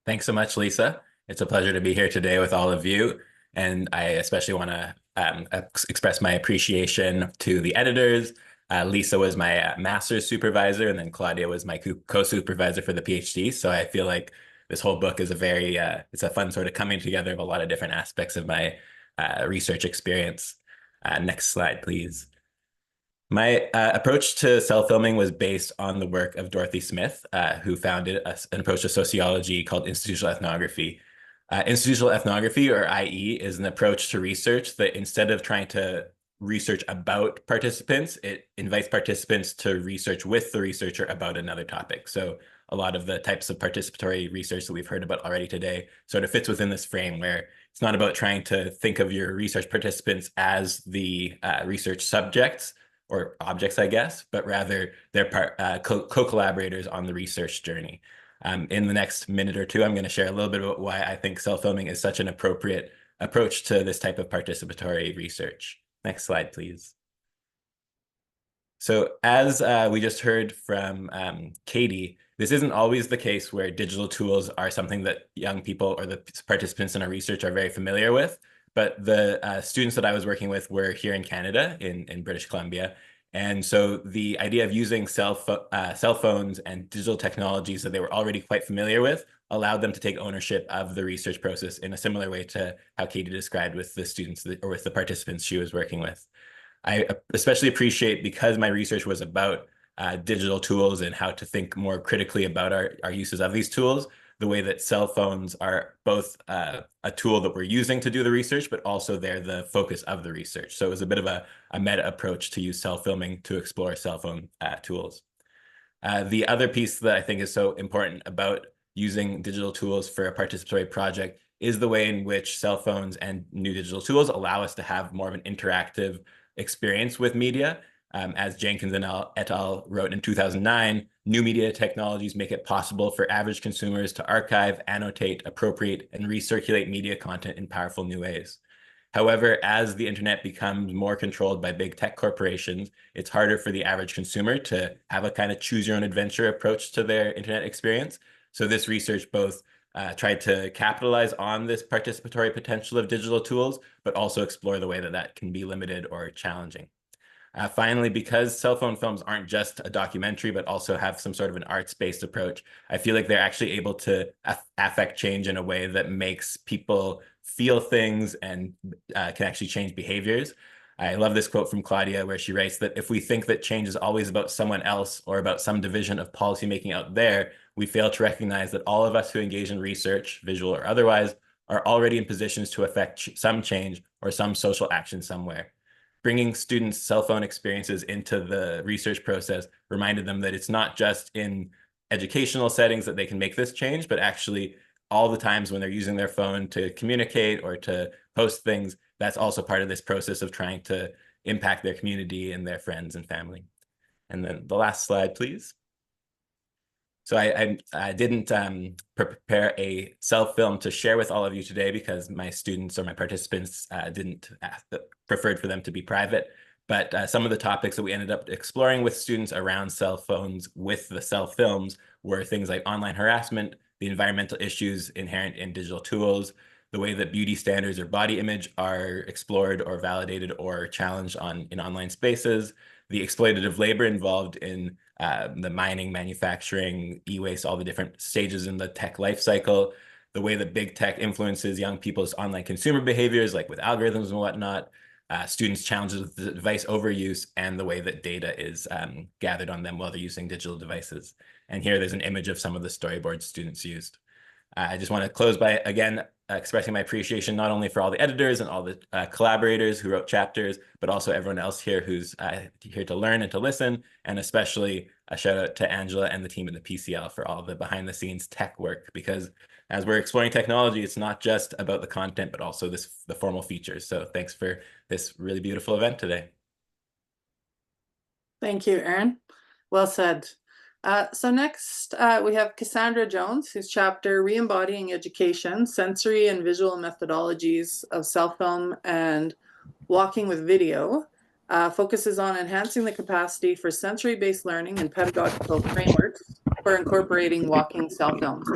[SPEAKER 17] Thanks so much, Lisa. It's a pleasure to be here today with all of you. And I especially want to express my appreciation to the editors. Lisa was my master's supervisor, and then Claudia was my co-supervisor for the PhD. So I feel like this whole book is it's a fun sort of coming together of a lot of different aspects of my research experience. Next slide, please. My approach to cell-filming was based on the work of Dorothy Smith, who founded an approach to sociology called institutional ethnography. Institutional ethnography, or IE, is an approach to research that instead of trying to research about participants, it invites participants to research with the researcher about another topic. So a lot of the types of participatory research that we've heard about already today sort of fits within this frame where it's not about trying to think of your research participants as the research subjects or objects, I guess, but rather they're co-collaborators on the research journey. In the next minute or two, I'm going to share a little bit about why I think cell-filming is such an appropriate approach to this type of participatory research. Next slide, please. So as we just heard from Katie, this isn't always the case where digital tools are something that young people or the participants in our research are very familiar with. But the students that I was working with were here in Canada, in British Columbia. And so the idea of using cell phones and digital technologies that they were already quite familiar with allowed them to take ownership of the research process in a similar way to how Katie described with the students or with the participants she was working with. I especially appreciate, because my research was about digital tools and how to think more critically about our uses of these tools, the way that cell phones are both a tool that we're using to do the research, but also they're the focus of the research. So it was a bit of a meta approach to use cell filming to explore cell phone tools. The other piece that I think is so important about using digital tools for a participatory project is the way in which cell phones and new digital tools allow us to have more of an interactive experience with media. As Jenkins and et al. Wrote in 2009, new media technologies make it possible for average consumers to archive, annotate, appropriate, and recirculate media content in powerful new ways. However, as the internet becomes more controlled by big tech corporations, it's harder for the average consumer to have a kind of choose your own adventure approach to their internet experience. So this research both tried to capitalize on this participatory potential of digital tools, but also explore the way that that can be limited or challenging. Finally, because cell phone films aren't just a documentary, but also have some sort of an arts-based approach, I feel like they're actually able to affect change in a way that makes people feel things and can actually change behaviors. I love this quote from Claudia where she writes that if we think that change is always about someone else or about some division of policymaking out there, we fail to recognize that all of us who engage in research, visual or otherwise, are already in positions to affect some change or some social action somewhere. Bringing students' cell phone experiences into the research process reminded them that it's not just in educational settings that they can make this change, but actually all the times when they're using their phone to communicate or to post things, that's also part of this process of trying to impact their community and their friends and family. And then the last slide, please. So I didn't prepare a cell film to share with all of you today because my students or my participants preferred for them to be private. But some of the topics that we ended up exploring with students around cell phones with the cell films were things like online harassment, the environmental issues inherent in digital tools, the way that beauty standards or body image are explored or validated or challenged in online spaces, the exploitative labor involved in the mining, manufacturing, e-waste, all the different stages in the tech life cycle, the way that big tech influences young people's online consumer behaviors, like with algorithms and whatnot, students' challenges with the device overuse, and the way that data is gathered on them while they're using digital devices. And here there's an image of some of the storyboards students used. I just want to close by, again, expressing my appreciation not only for all the editors and all the collaborators who wrote chapters, but also everyone else here who's here to learn and to listen, and especially a shout out to Angela and the team at the PCL for all the behind the scenes tech work, because as we're exploring technology, it's not just about the content, but also the formal features. So thanks for this really beautiful event today.
[SPEAKER 16] Thank you, Aaron. Well said. So next we have Cassandra Jones, whose chapter Re-Embodying Education, Sensory and Visual Methodologies of Cell Film and Walking with Video, focuses on enhancing the capacity for sensory-based learning and pedagogical frameworks for incorporating walking cell films.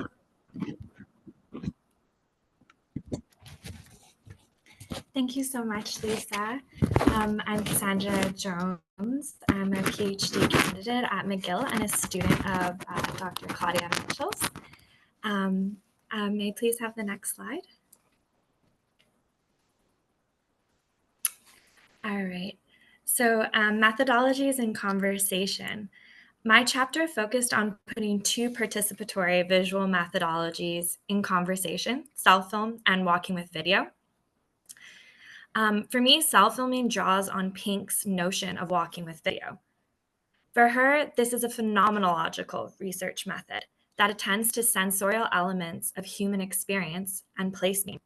[SPEAKER 18] Thank you so much, Lisa. I'm Cassandra Jones. I'm a PhD candidate at McGill and a student of Dr. Claudia Mitchell's. May I please have the next slide? All right. So methodologies in conversation. My chapter focused on putting two participatory visual methodologies in conversation, cell film and walking with video. For me, cell filming draws on Pink's notion of walking with video. For her, this is a phenomenological research method that attends to sensorial elements of human experience and placemaking.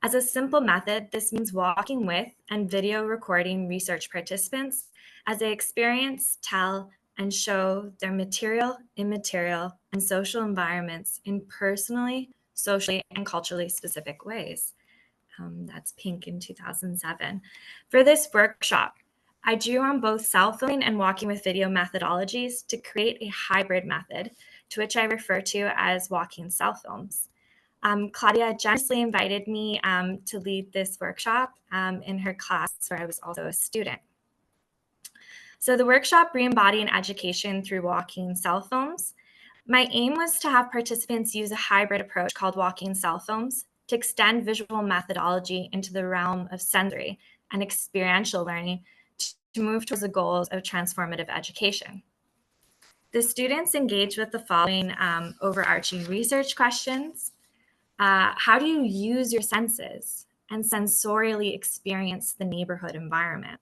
[SPEAKER 18] As a simple method, this means walking with and video recording research participants as they experience, tell, and show their material, immaterial, and social environments in personally, socially, and culturally specific ways. That's Pink in 2007. For this workshop, I drew on both cell filming and walking with video methodologies to create a hybrid method, to which I refer to as walking cell films. Claudia generously invited me to lead this workshop in her class, where I was also a student. So the workshop Re-embodying Education through Walking Cell Films. My aim was to have participants use a hybrid approach called walking cell films to extend visual methodology into the realm of sensory and experiential learning to move towards the goals of transformative education. The students engaged with the following overarching research questions. How do you use your senses and sensorially experience the neighborhood environment?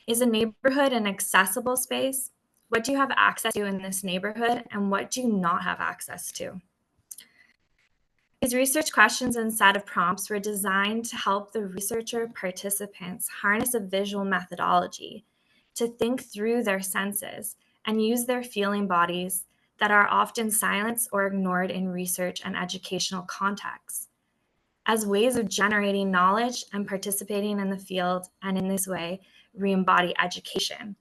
[SPEAKER 18] Is a neighborhood an accessible space? What do you have access to in this neighborhood, and what do you not have access to? These research questions and set of prompts were designed to help the researcher participants harness a visual methodology to think through their senses and use their feeling bodies that are often silenced or ignored in research and educational contexts as ways of generating knowledge and participating in the field, and in this way, re-embody education.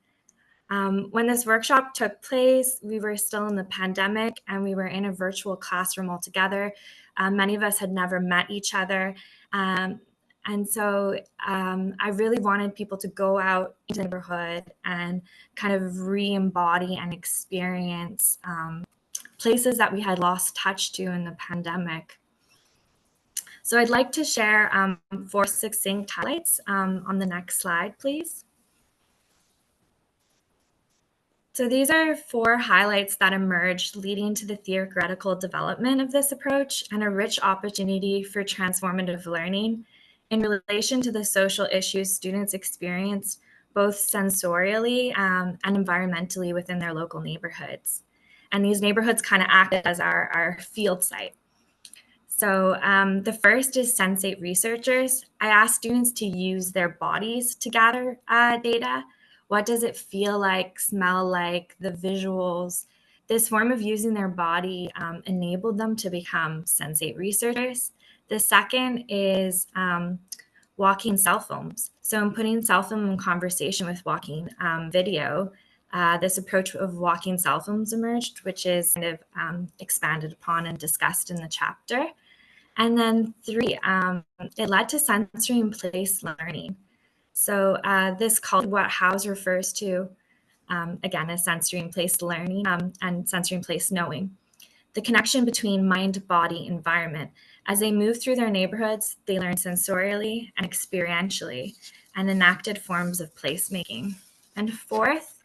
[SPEAKER 18] When this workshop took place, we were still in the pandemic and we were in a virtual classroom altogether. Many of us had never met each other. And so I really wanted people to go out into the neighborhood and kind of re-embody and experience places that we had lost touch to in the pandemic. So I'd like to share 4 succinct highlights on the next slide, please. So these are 4 highlights that emerged leading to the theoretical development of this approach and a rich opportunity for transformative learning in relation to the social issues students experience both sensorially and environmentally within their local neighborhoods. And these neighborhoods kind of acted as our field site. So the first is sensate researchers. I asked students to use their bodies to gather data. What does it feel like, smell like, the visuals? This form of using their body enabled them to become sensate researchers. The second is walking cell films. So in putting cell film in conversation with walking video, this approach of walking cell films emerged, which is kind of expanded upon and discussed in the chapter. And then 3, it led to sensory and place learning. So this called what House refers to, again, as sensory and place learning and sensory and place knowing. The connection between mind, body, environment. As they move through their neighborhoods, they learn sensorially and experientially and enacted forms of placemaking. And 4th,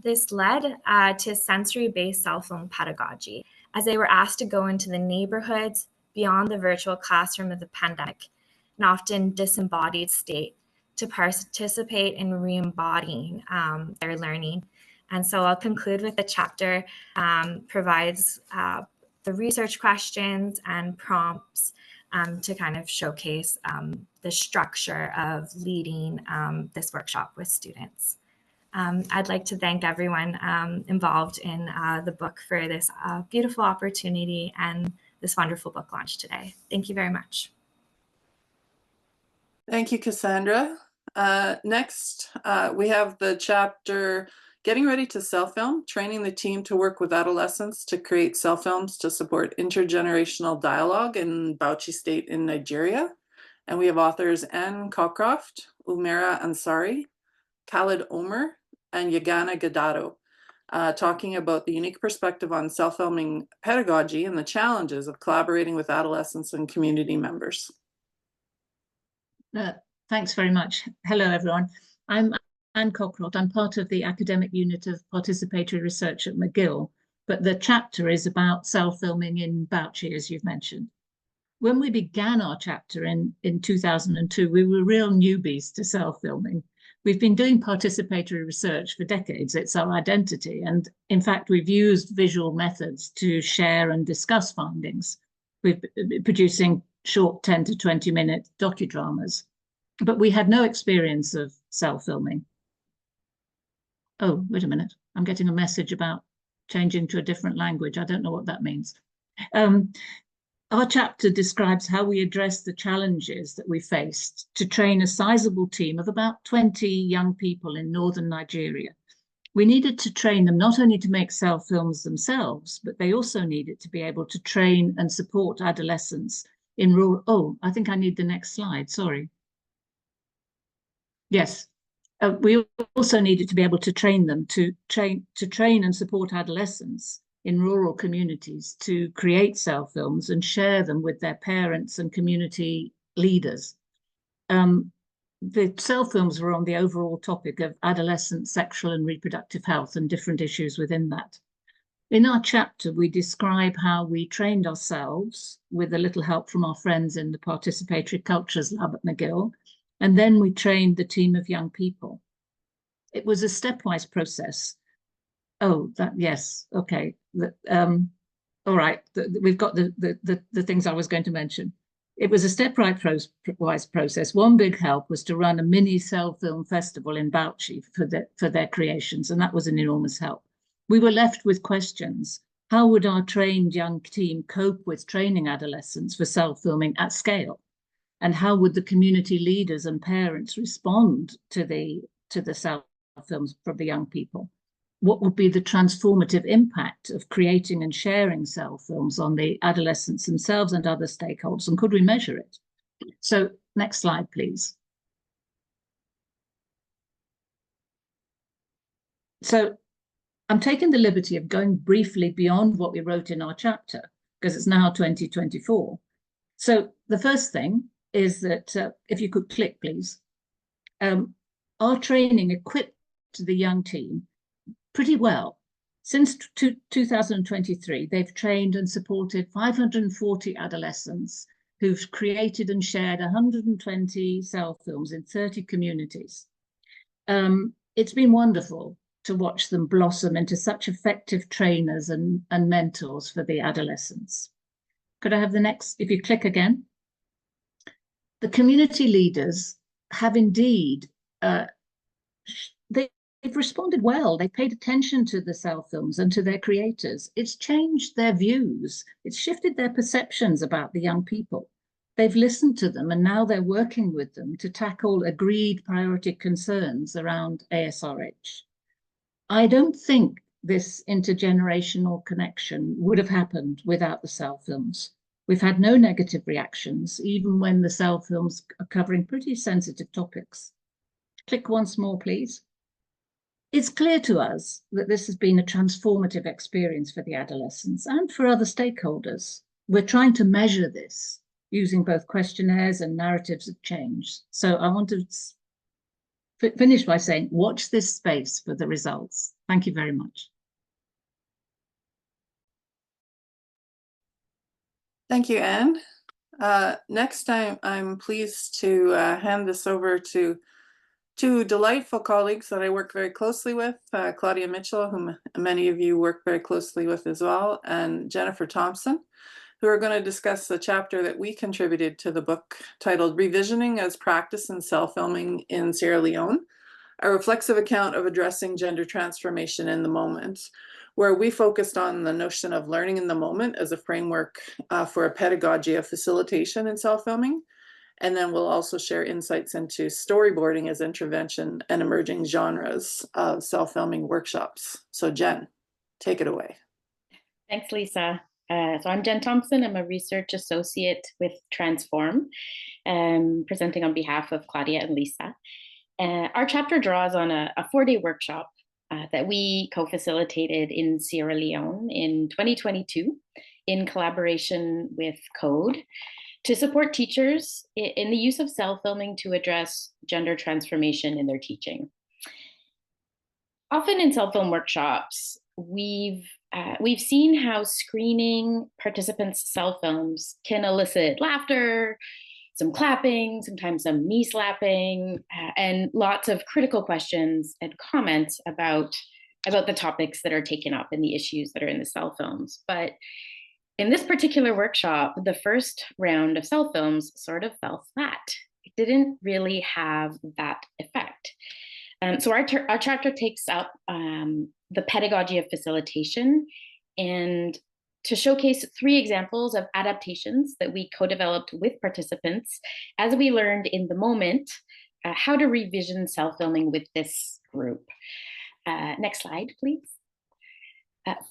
[SPEAKER 18] this led to sensory-based cell film pedagogy, as they were asked to go into the neighborhoods beyond the virtual classroom of the pandemic, an often disembodied state, to participate in re-embodying their learning. And so I'll conclude with the chapter provides the research questions and prompts to kind of showcase the structure of leading this workshop with students. I'd like to thank everyone involved in the book for this beautiful opportunity and this wonderful book launch today. Thank you very much.
[SPEAKER 16] Thank you, Cassandra. Next, we have the chapter Getting Ready to Cell Film, Training the Team to Work with Adolescents to Create Cell Films to Support Intergenerational Dialogue in Bauchi State in Nigeria. And we have authors Anne Cockcroft, Umera Ansari, Khalid Omer, and Yagana Gadado, talking about the unique perspective on cell-filming pedagogy and the challenges of collaborating with adolescents and community members.
[SPEAKER 19] Thanks very much. Hello, everyone. I'm Anne Cockrott. I'm part of the academic unit of participatory research at McGill, but the chapter is about cell-filming in Bauchi, as you've mentioned. When we began our chapter in 2002, we were real newbies to cell-filming. We've been doing participatory research for decades. It's our identity. And in fact, we've used visual methods to share and discuss findings. We're producing short 10 to 20 minute docudramas, but we had no experience of cell-filming. Oh, wait a minute. I'm getting a message about changing to a different language. I don't know what that means. Our chapter describes how we address the challenges that we faced to train a sizable team of about 20 young people in northern Nigeria. We needed to train them not only to make cell films themselves, but they also needed to be able to train and support adolescents in rural. Oh, I think I need the next slide. Sorry. Yes. We also needed to be able to train them to train and support adolescents in rural communities to create cell films and share them with their parents and community leaders. The cell films were on the overall topic of adolescent sexual and reproductive health and different issues within that. In our chapter, we describe how we trained ourselves with a little help from our friends in the Participatory Cultures Lab at McGill, and then we trained the team of young people. It was a stepwise process. Oh, yes, okay. All right, we've got the things I was going to mention. It was a stepwise process. One big help was to run a mini cell film festival in Bauchi for their creations, and that was an enormous help. We were left with questions. How would our trained young team cope with training adolescents for cell filming at scale? And how would the community leaders and parents respond to the cell films from the young people? What would be the transformative impact of creating and sharing cell films on the adolescents themselves and other stakeholders, and could we measure it? So next slide, please. So I'm taking the liberty of going briefly beyond what we wrote in our chapter, because it's now 2024. So the first thing is that, if you could click, please, our training equipped the young team pretty well. Since 2023, they've trained and supported 540 adolescents who've created and shared 120 cell films in 30 communities. It's been wonderful to watch them blossom into such effective trainers and mentors for the adolescents. Could I have the next, if you click again? The community leaders have indeed, they've responded well. They paid attention to the cell films and to their creators. It's changed their views. It's shifted their perceptions about the young people. They've listened to them, and now they're working with them to tackle agreed priority concerns around ASRH. I don't think this intergenerational connection would have happened without the cell films. We've had no negative reactions, even when the cell films are covering pretty sensitive topics. Click once more, please. It's clear to us that this has been a transformative experience for the adolescents and for other stakeholders. We're trying to measure this using both questionnaires and narratives of change. So I want to finish by saying, watch this space for the results. Thank you very much.
[SPEAKER 16] Thank you, Anne. Next time, I'm pleased to hand this over to two delightful colleagues that I work very closely with, Claudia Mitchell, whom many of you work very closely with as well, and Jennifer Thompson, who are going to discuss the chapter that we contributed to the book titled Revisioning as Practice in Cell Filming in Sierra Leone, a reflexive account of addressing gender transformation in the moment, where we focused on the notion of learning in the moment as a framework for a pedagogy of facilitation in cell filming. And then we'll also share insights into storyboarding as intervention and emerging genres of cell filming workshops. So Jen, take it away.
[SPEAKER 20] Thanks, Lisa. So I'm Jen Thompson. I'm a research associate with Transform, presenting on behalf of Claudia and Lisa. Our chapter draws on a 4-day workshop that we co-facilitated in Sierra Leone in 2022 in collaboration with Code to support teachers in the use of cell filming to address gender transformation in their teaching. Often in cell film workshops, we've seen how screening participants' cell films can elicit laughter, some clapping, sometimes some knee slapping, and lots of critical questions and comments about the topics that are taken up and the issues that are in the cell films. But in this particular workshop, the first round of cell films sort of fell flat. It didn't really have that effect. So our chapter takes up the pedagogy of facilitation and to showcase 3 examples of adaptations that we co-developed with participants as we learned in the moment how to revision cell filming with this group. Next slide, please.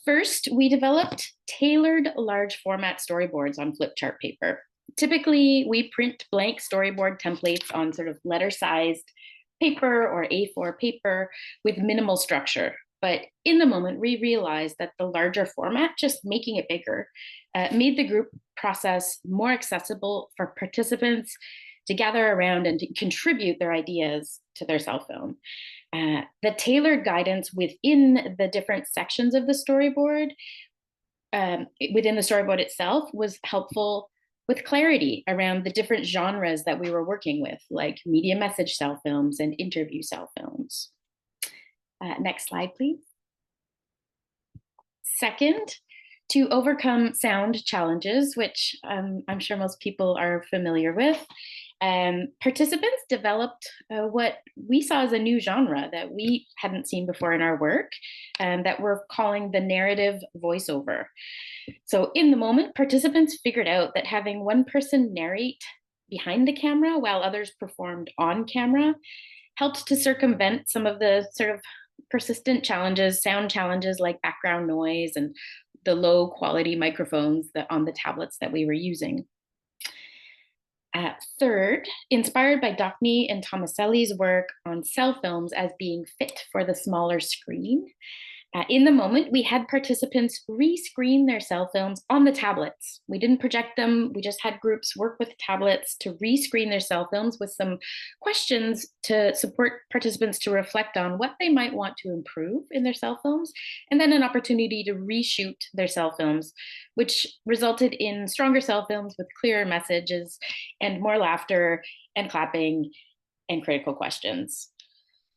[SPEAKER 20] First, we developed tailored large format storyboards on flip chart paper. Typically, we print blank storyboard templates on sort of letter-sized paper or A4 paper with minimal structure. But in the moment, we realized that the larger format, just making it bigger, made the group process more accessible for participants to gather around and to contribute their ideas to their cell film. The tailored guidance within the different sections of the storyboard, within the storyboard itself, was helpful with clarity around the different genres that we were working with, like media message cell films and interview cell films. Next slide, please. Second, to overcome sound challenges, which I'm sure most people are familiar with, participants developed what we saw as a new genre that we hadn't seen before in our work, that we're calling the narrative voiceover. So in the moment, participants figured out that having one person narrate behind the camera while others performed on camera helped to circumvent some of the sort of persistent challenges, sound challenges like background noise and the low quality microphones on the tablets that we were using. Third, inspired by Dockney and Tomaselli's work on cell films as being fit for the smaller screen, in the moment, we had participants re-screen their cell films on the tablets. We didn't project them, we just had groups work with tablets to re-screen their cell films with some questions to support participants to reflect on what they might want to improve in their cell films, and then an opportunity to reshoot their cell films, which resulted in stronger cell films with clearer messages and more laughter and clapping and critical questions.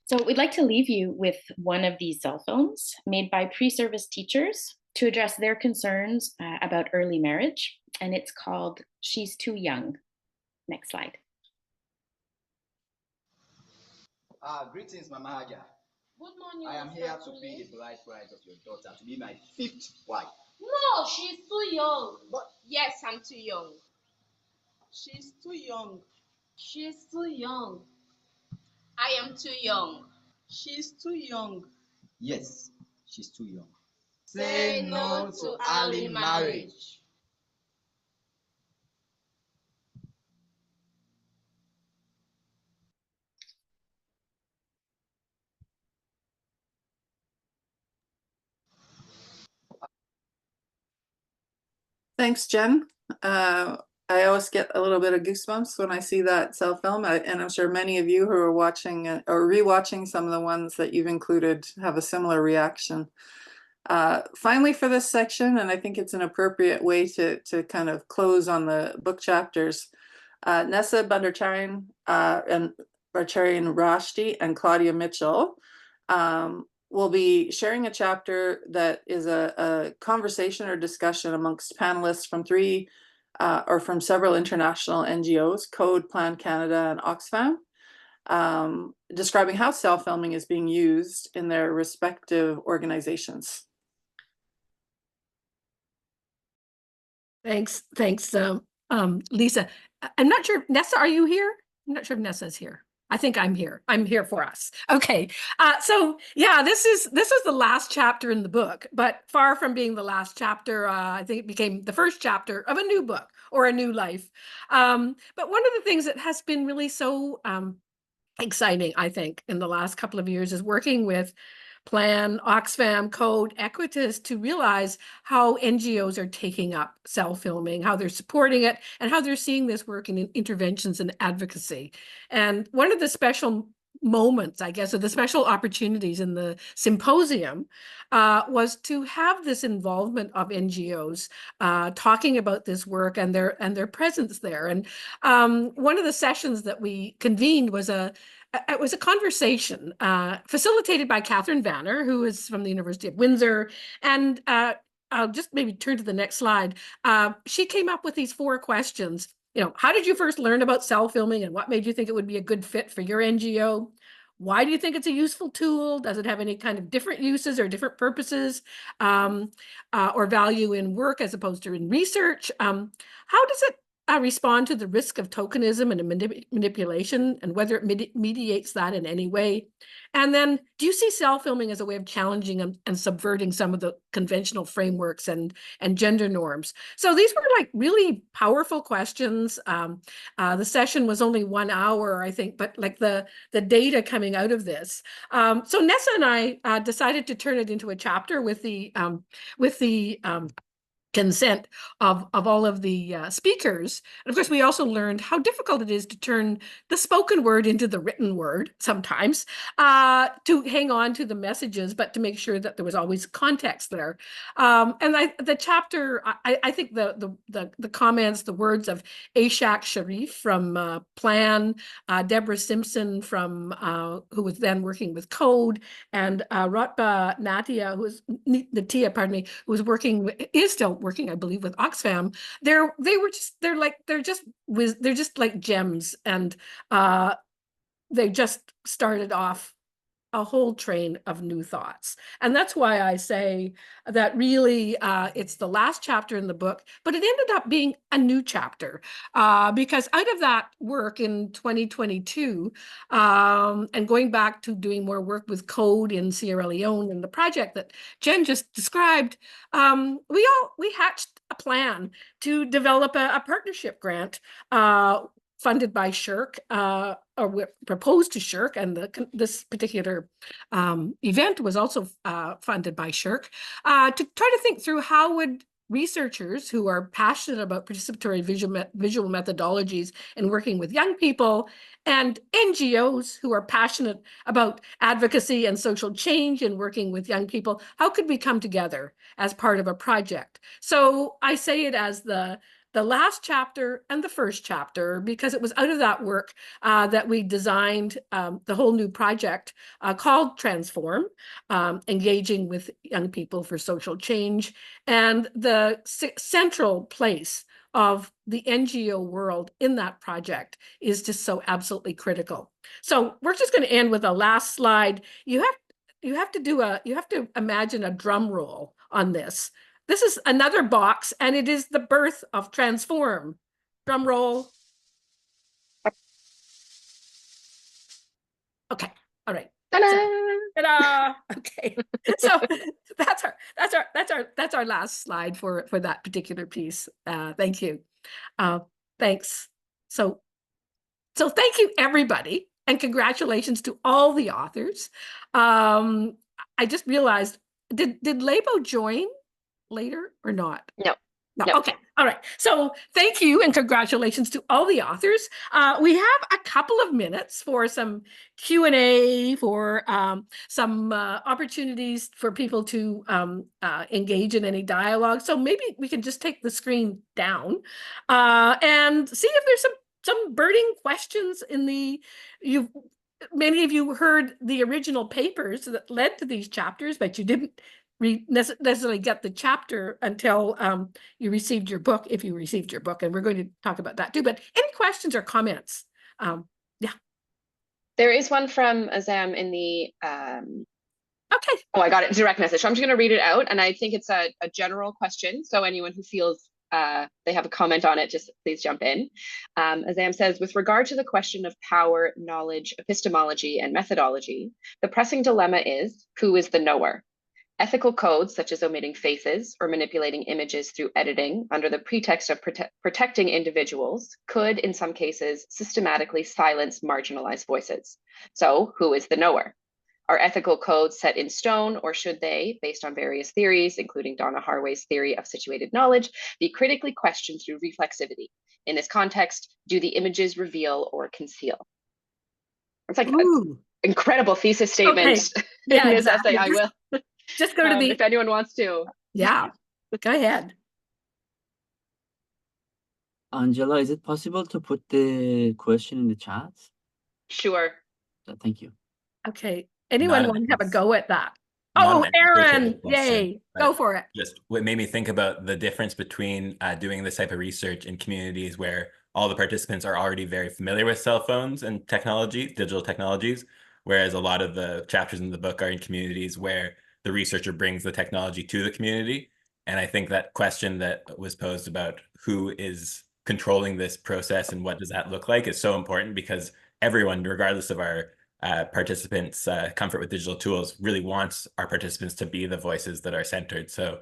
[SPEAKER 20] So we'd like to leave you with one of these cell films made by pre-service teachers to address their concerns about early marriage, and it's called She's Too Young. Next slide.
[SPEAKER 21] Greetings, Mama Haja. Good morning. I am here to be the bride price of your daughter, to be my 5th wife.
[SPEAKER 22] No, she's too young. But yes, I'm too young. She's too young. She's too young. I am too young. She's too young.
[SPEAKER 21] Yes, she's too young.
[SPEAKER 22] Say no to early marriage.
[SPEAKER 16] Thanks, Jen. I always get a little bit of goosebumps when I see that cell film, and I'm sure many of you who are watching or rewatching some of the ones that you've included have a similar reaction. Finally, for this section, and I think it's an appropriate way to kind of close on the book chapters, Nessa Bhattacharyan and Bhattacharyan Rashti and Claudia Mitchell will be sharing a chapter that is a conversation or discussion amongst panelists from from several international NGOs, Code, Plan Canada, and Oxfam, describing how cell filming is being used in their respective organizations.
[SPEAKER 1] Thanks, Lisa. I'm not sure, Nessa, are you here? I'm not sure if Nessa's here. I think I'm here. I'm here for us. Okay. So yeah, this is the last chapter in the book, but far from being the last chapter, I think it became the first chapter of a new book or a new life. But one of the things that has been really so exciting, I think, in the last couple of years is working with Plan, Oxfam, Code, Equitas to realize how NGOs are taking up cell filming, how they're supporting it, and how they're seeing this work in interventions and advocacy. And one of the special moments, I guess, or the special opportunities in the symposium was to have this involvement of NGOs talking about this work and their presence there. And one of the sessions that we convened was it was a conversation facilitated by Catherine Vanner, who is from the University of Windsor. And I'll just maybe turn to the next slide. She came up with these 4 questions. You know, how did you first learn about cell filming and what made you think it would be a good fit for your NGO? Why do you think it's a useful tool? Does it have any kind of different uses or different purposes or value in work as opposed to in research? How does it respond to the risk of tokenism and manipulation and whether it mediates that in any way? And then do you see cell filming as a way of challenging and subverting some of the conventional frameworks and gender norms? So these were like really powerful questions. The session was only 1 hour, I think, but like the data coming out of this. So Nessa and I decided to turn it into a chapter with the consent of all of the speakers. And of course, we also learned how difficult it is to turn the spoken word into the written word sometimes, to hang on to the messages, but to make sure that there was always context there. And the chapter, I think the comments, the words of Ashak Sharif from Plan, Deborah Simpson from who was then working with Code, and Rotba Natia, who was working, is still working, I believe, with Oxfam. They're just like gems, and they just started off a whole train of new thoughts. And that's why I say that really it's the last chapter in the book, but it ended up being a new chapter because out of that work in 2022 and going back to doing more work with Code in Sierra Leone and the project that Jen just described, we hatched a plan to develop a partnership grant funded by SSHRC, or proposed to SSHRC, and this particular event was also funded by SSHRC, to try to think through how would researchers who are passionate about participatory visual methodologies and working with young people, and NGOs who are passionate about advocacy and social change and working with young people, how could we come together as part of a project? So I say it as the last chapter and the first chapter, because it was out of that work that we designed the whole new project called Transform, engaging with young people for social change. And the central place of the NGO world in that project is just so absolutely critical. So we're just going to end with a last slide. You have to imagine a drum roll on this. This is another box, and it is the birth of Transform. Drum roll. Okay, all right. Ta-da! Okay, so that's our last slide for that particular piece. Thank you. Thanks. So thank you, everybody, and congratulations to all the authors. I just realized, did Labo join later or not?
[SPEAKER 5] No.
[SPEAKER 1] Okay. All right. So thank you and congratulations to all the authors. We have a couple of minutes for some Q&A, for some opportunities for people to engage in any dialogue. So maybe we can just take the screen down and see if there's some burning questions in many of you heard the original papers that led to these chapters, but you didn't necessarily get the chapter until you received your book, if you received your book, and we're going to talk about that too. But any questions or comments? Yeah.
[SPEAKER 5] There is one from Azam in the
[SPEAKER 1] okay.
[SPEAKER 5] Oh, I got it, direct message. So I'm just going to read it out, and I think it's a general question. So anyone who feels they have a comment on it, just please jump in. Azam says, with regard to the question of power, knowledge, epistemology, and methodology, the pressing dilemma is, who is the knower? Ethical codes, such as omitting faces or manipulating images through editing under the pretext of protecting individuals, could, in some cases, systematically silence marginalized voices. So, who is the knower? Are ethical codes set in stone, or should they, based on various theories, including Donna Haraway's theory of situated knowledge, be critically questioned through reflexivity? In this context, do the images reveal or conceal? It's like an incredible thesis statement
[SPEAKER 1] Yeah,
[SPEAKER 5] in this
[SPEAKER 1] exactly.
[SPEAKER 5] essay. I will
[SPEAKER 1] just go to the
[SPEAKER 5] if anyone wants to.
[SPEAKER 1] Yeah, go ahead.
[SPEAKER 2] Angela, is it possible to put the question in the chat?
[SPEAKER 5] Sure.
[SPEAKER 2] Thank you.
[SPEAKER 1] Okay. Anyone
[SPEAKER 17] Not-
[SPEAKER 1] want to have a go at that?
[SPEAKER 17] Not
[SPEAKER 1] Oh,
[SPEAKER 17] an answer to the
[SPEAKER 1] Aaron!
[SPEAKER 17] question,
[SPEAKER 1] Yay!
[SPEAKER 17] but
[SPEAKER 1] Go for it.
[SPEAKER 17] Just what made me think about the difference between doing this type of research in communities where all the participants are already very familiar with cell phones and technology, digital technologies, whereas a lot of the chapters in the book are in communities where the researcher brings the technology to the community. And I think that question that was posed about who is controlling this process and what does that look like is so important, because everyone, regardless of our participants' comfort with digital tools, really wants our participants to be the voices that are centered. So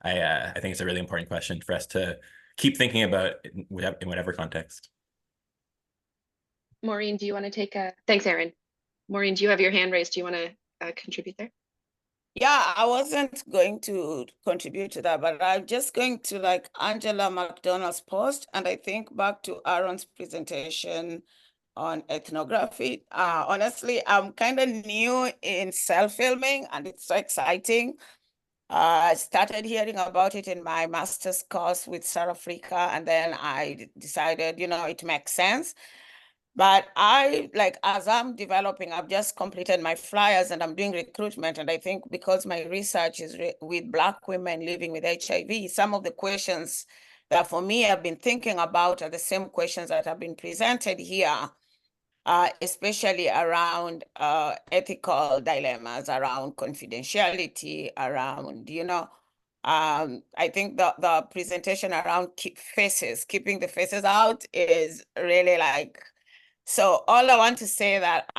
[SPEAKER 17] I think it's a really important question for us to keep thinking about in whatever context.
[SPEAKER 5] Maureen, do you want to take a... Thanks, Aaron. Maureen, do you have your hand raised? Do you want to contribute there?
[SPEAKER 10] Yeah, I wasn't going to contribute to that, but I'm just going to like Angela McDonald's post, and I think back to Aaron's presentation on ethnography. Honestly, I'm kind of new in cellphilming, and it's so exciting. I started hearing about it in my master's course with South Africa, and then I decided, you know, it makes sense. But as I'm developing, I've just completed my flyers and I'm doing recruitment. And I think because my research is with Black women living with HIV, some of the questions that for me I've been thinking about are the same questions that have been presented here, especially around ethical dilemmas, around confidentiality, around, I think the presentation around keeping the faces out is really like, so all I want to say that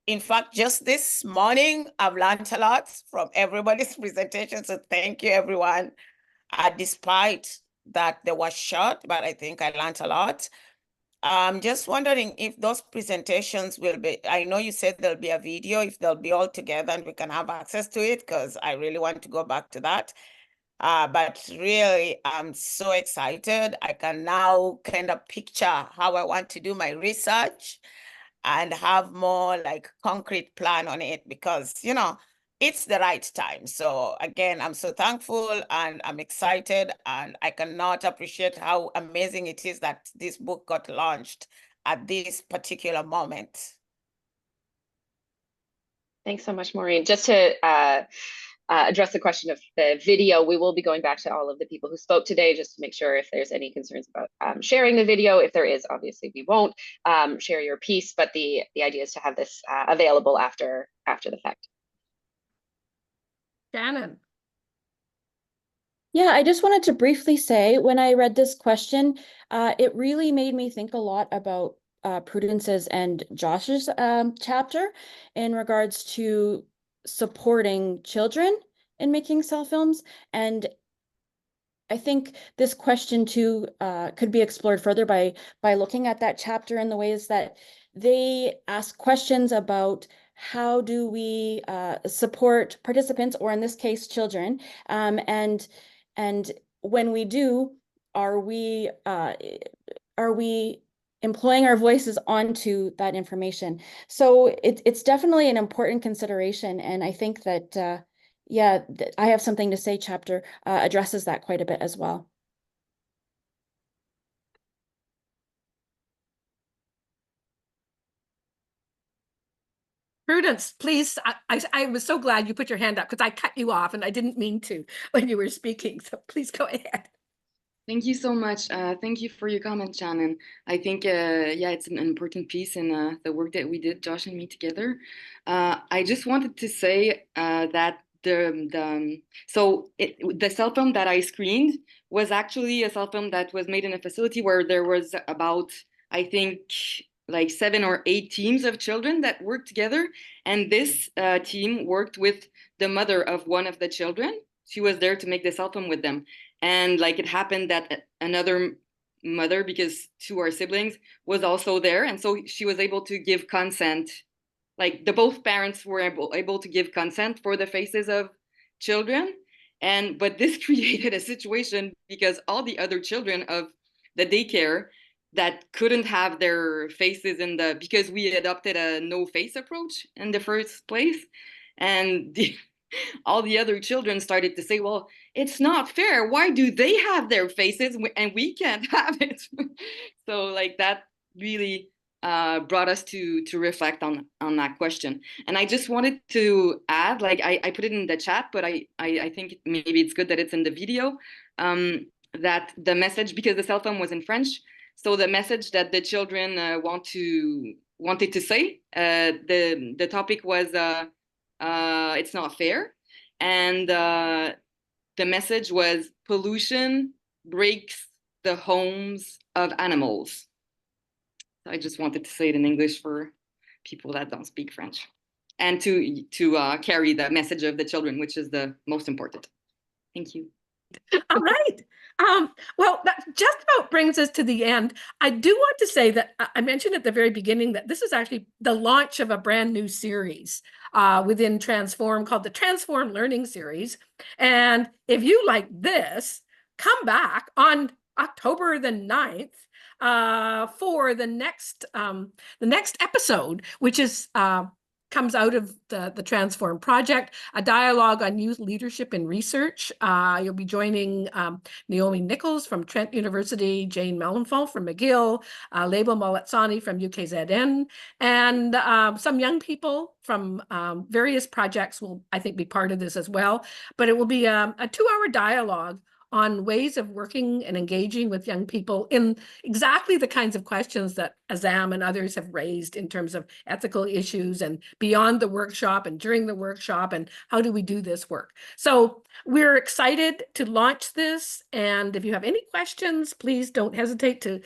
[SPEAKER 10] in fact, just this morning, I've learned a lot from everybody's presentation. So thank you, everyone. Despite that they were short, but I think I learned a lot. I'm just wondering if those presentations will be, I know you said there'll be a video, if they'll be all together and we can have access to it, because I really want to go back to that. But really, I'm so excited. I can now kind of picture how I want to do my research and have more like concrete plan on it, because, it's the right time. So again, I'm so thankful and I'm excited, and I cannot appreciate how amazing it is that this book got launched at this particular moment.
[SPEAKER 5] Thanks so much, Maureen. Just to address the question of the video, we will be going back to all of the people who spoke today just to make sure if there's any concerns about sharing the video. If there is, obviously we won't share your piece, but the idea is to have this available after the fact.
[SPEAKER 1] Shannon.
[SPEAKER 3] Yeah, I just wanted to briefly say, when I read this question, it really made me think a lot about Prudence's and Josh's chapter in regards to supporting children in making cell films. And I think this question too could be explored further by looking at that chapter in the ways that they ask questions about how do we support participants, or in this case, children, and when we do, are we employing our voices onto that information? So it's definitely an important consideration, and I think that yeah, I Have Something to Say chapter addresses that quite a bit as well.
[SPEAKER 1] Prudence, please. I was so glad you put your hand up because I cut you off and I didn't mean to when you were speaking. So please go ahead.
[SPEAKER 4] Thank you so much. Thank you for your comment, Shannon. I think, yeah, it's an important piece in the work that we did, Josh and me together. I just wanted to say that the cell film that I screened was actually a cell film that was made in a facility where there was about, I think, like 7 or 8 teams of children that worked together. And this team worked with the mother of one of the children. She was there to make the cell film with them. And like it happened that another mother, because 2 are siblings, was also there. And so she was able to give consent like both parents were able to give consent for the faces of children. But this created a situation because all the other children of the daycare that couldn't have their faces because we adopted a no face approach in the first place. And all the other children started to say, well, it's not fair. Why do they have their faces and we can't have it? So like that really brought us to reflect on that question. And I just wanted to add, like I put it in the chat, but I think maybe it's good that it's in the video, that the message, because the cell phone was in French, so the message that the children wanted to say, the topic was it's not fair. And the message was pollution breaks the homes of animals. So I just wanted to say it in English for people that don't speak French, and to carry the message of the children, which is the most important. Thank you.
[SPEAKER 1] All right. Well, that just about brings us to the end. I do want to say that I mentioned at the very beginning that this is actually the launch of a brand new series within Transform called the Transform Learning Series. And if you like this, come back on October the 9th for the next episode, which is comes out of the Transform project, a dialogue on youth leadership and research. You'll be joining Naomi Nichols from Trent University, Jane Melanfall from McGill, Label Malatsani from UKZN, and some young people from various projects will, I think, be part of this as well. But it will be a 2-hour dialogue on ways of working and engaging with young people in exactly the kinds of questions that Azam and others have raised in terms of ethical issues and beyond the workshop and during the workshop, and how do we do this work. So we're excited to launch this, and if you have any questions, please don't hesitate to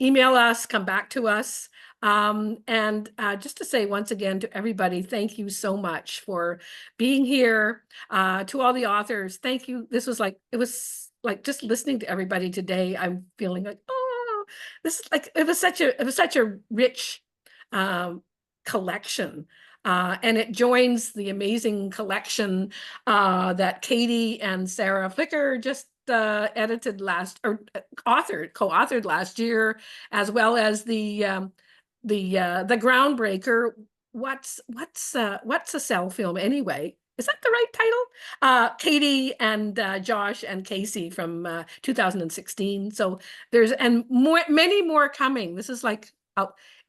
[SPEAKER 1] email us, come back to us. And just to say once again to everybody, thank you so much for being here. To all the authors, thank you. This was like, it was like just listening to everybody today, I'm feeling like, oh, this is like, it was such a rich collection. And it joins the amazing collection that Katie and Sarah Flicker just edited co-authored last year, as well as the groundbreaker, what's a cell film anyway? Is that the right title? Katie and Josh and Casey from 2016. So there's many more coming. This is like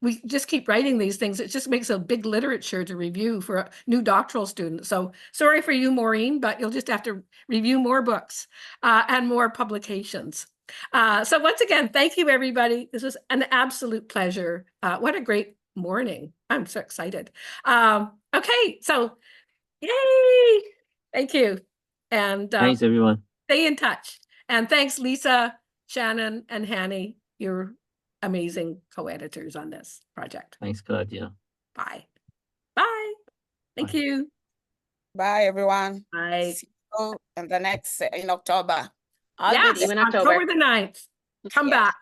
[SPEAKER 1] we just keep writing these things. It just makes a big literature to review for a new doctoral student. So sorry for you, Maureen, but you'll just have to review more books and more publications. So once again, thank you, everybody. This was an absolute pleasure. What a great morning. I'm so excited. Okay, so yay! Thank you. And
[SPEAKER 2] Thanks, everyone.
[SPEAKER 1] Stay in touch. And thanks, Lisa, Shannon, and Hanny. You're amazing co-editors on this project.
[SPEAKER 2] Thanks, Claudia.
[SPEAKER 1] Bye. Bye. Thank you.
[SPEAKER 10] Bye, everyone.
[SPEAKER 1] Bye.
[SPEAKER 10] See you in the next in October.
[SPEAKER 1] Yes, October the 9th. Come back.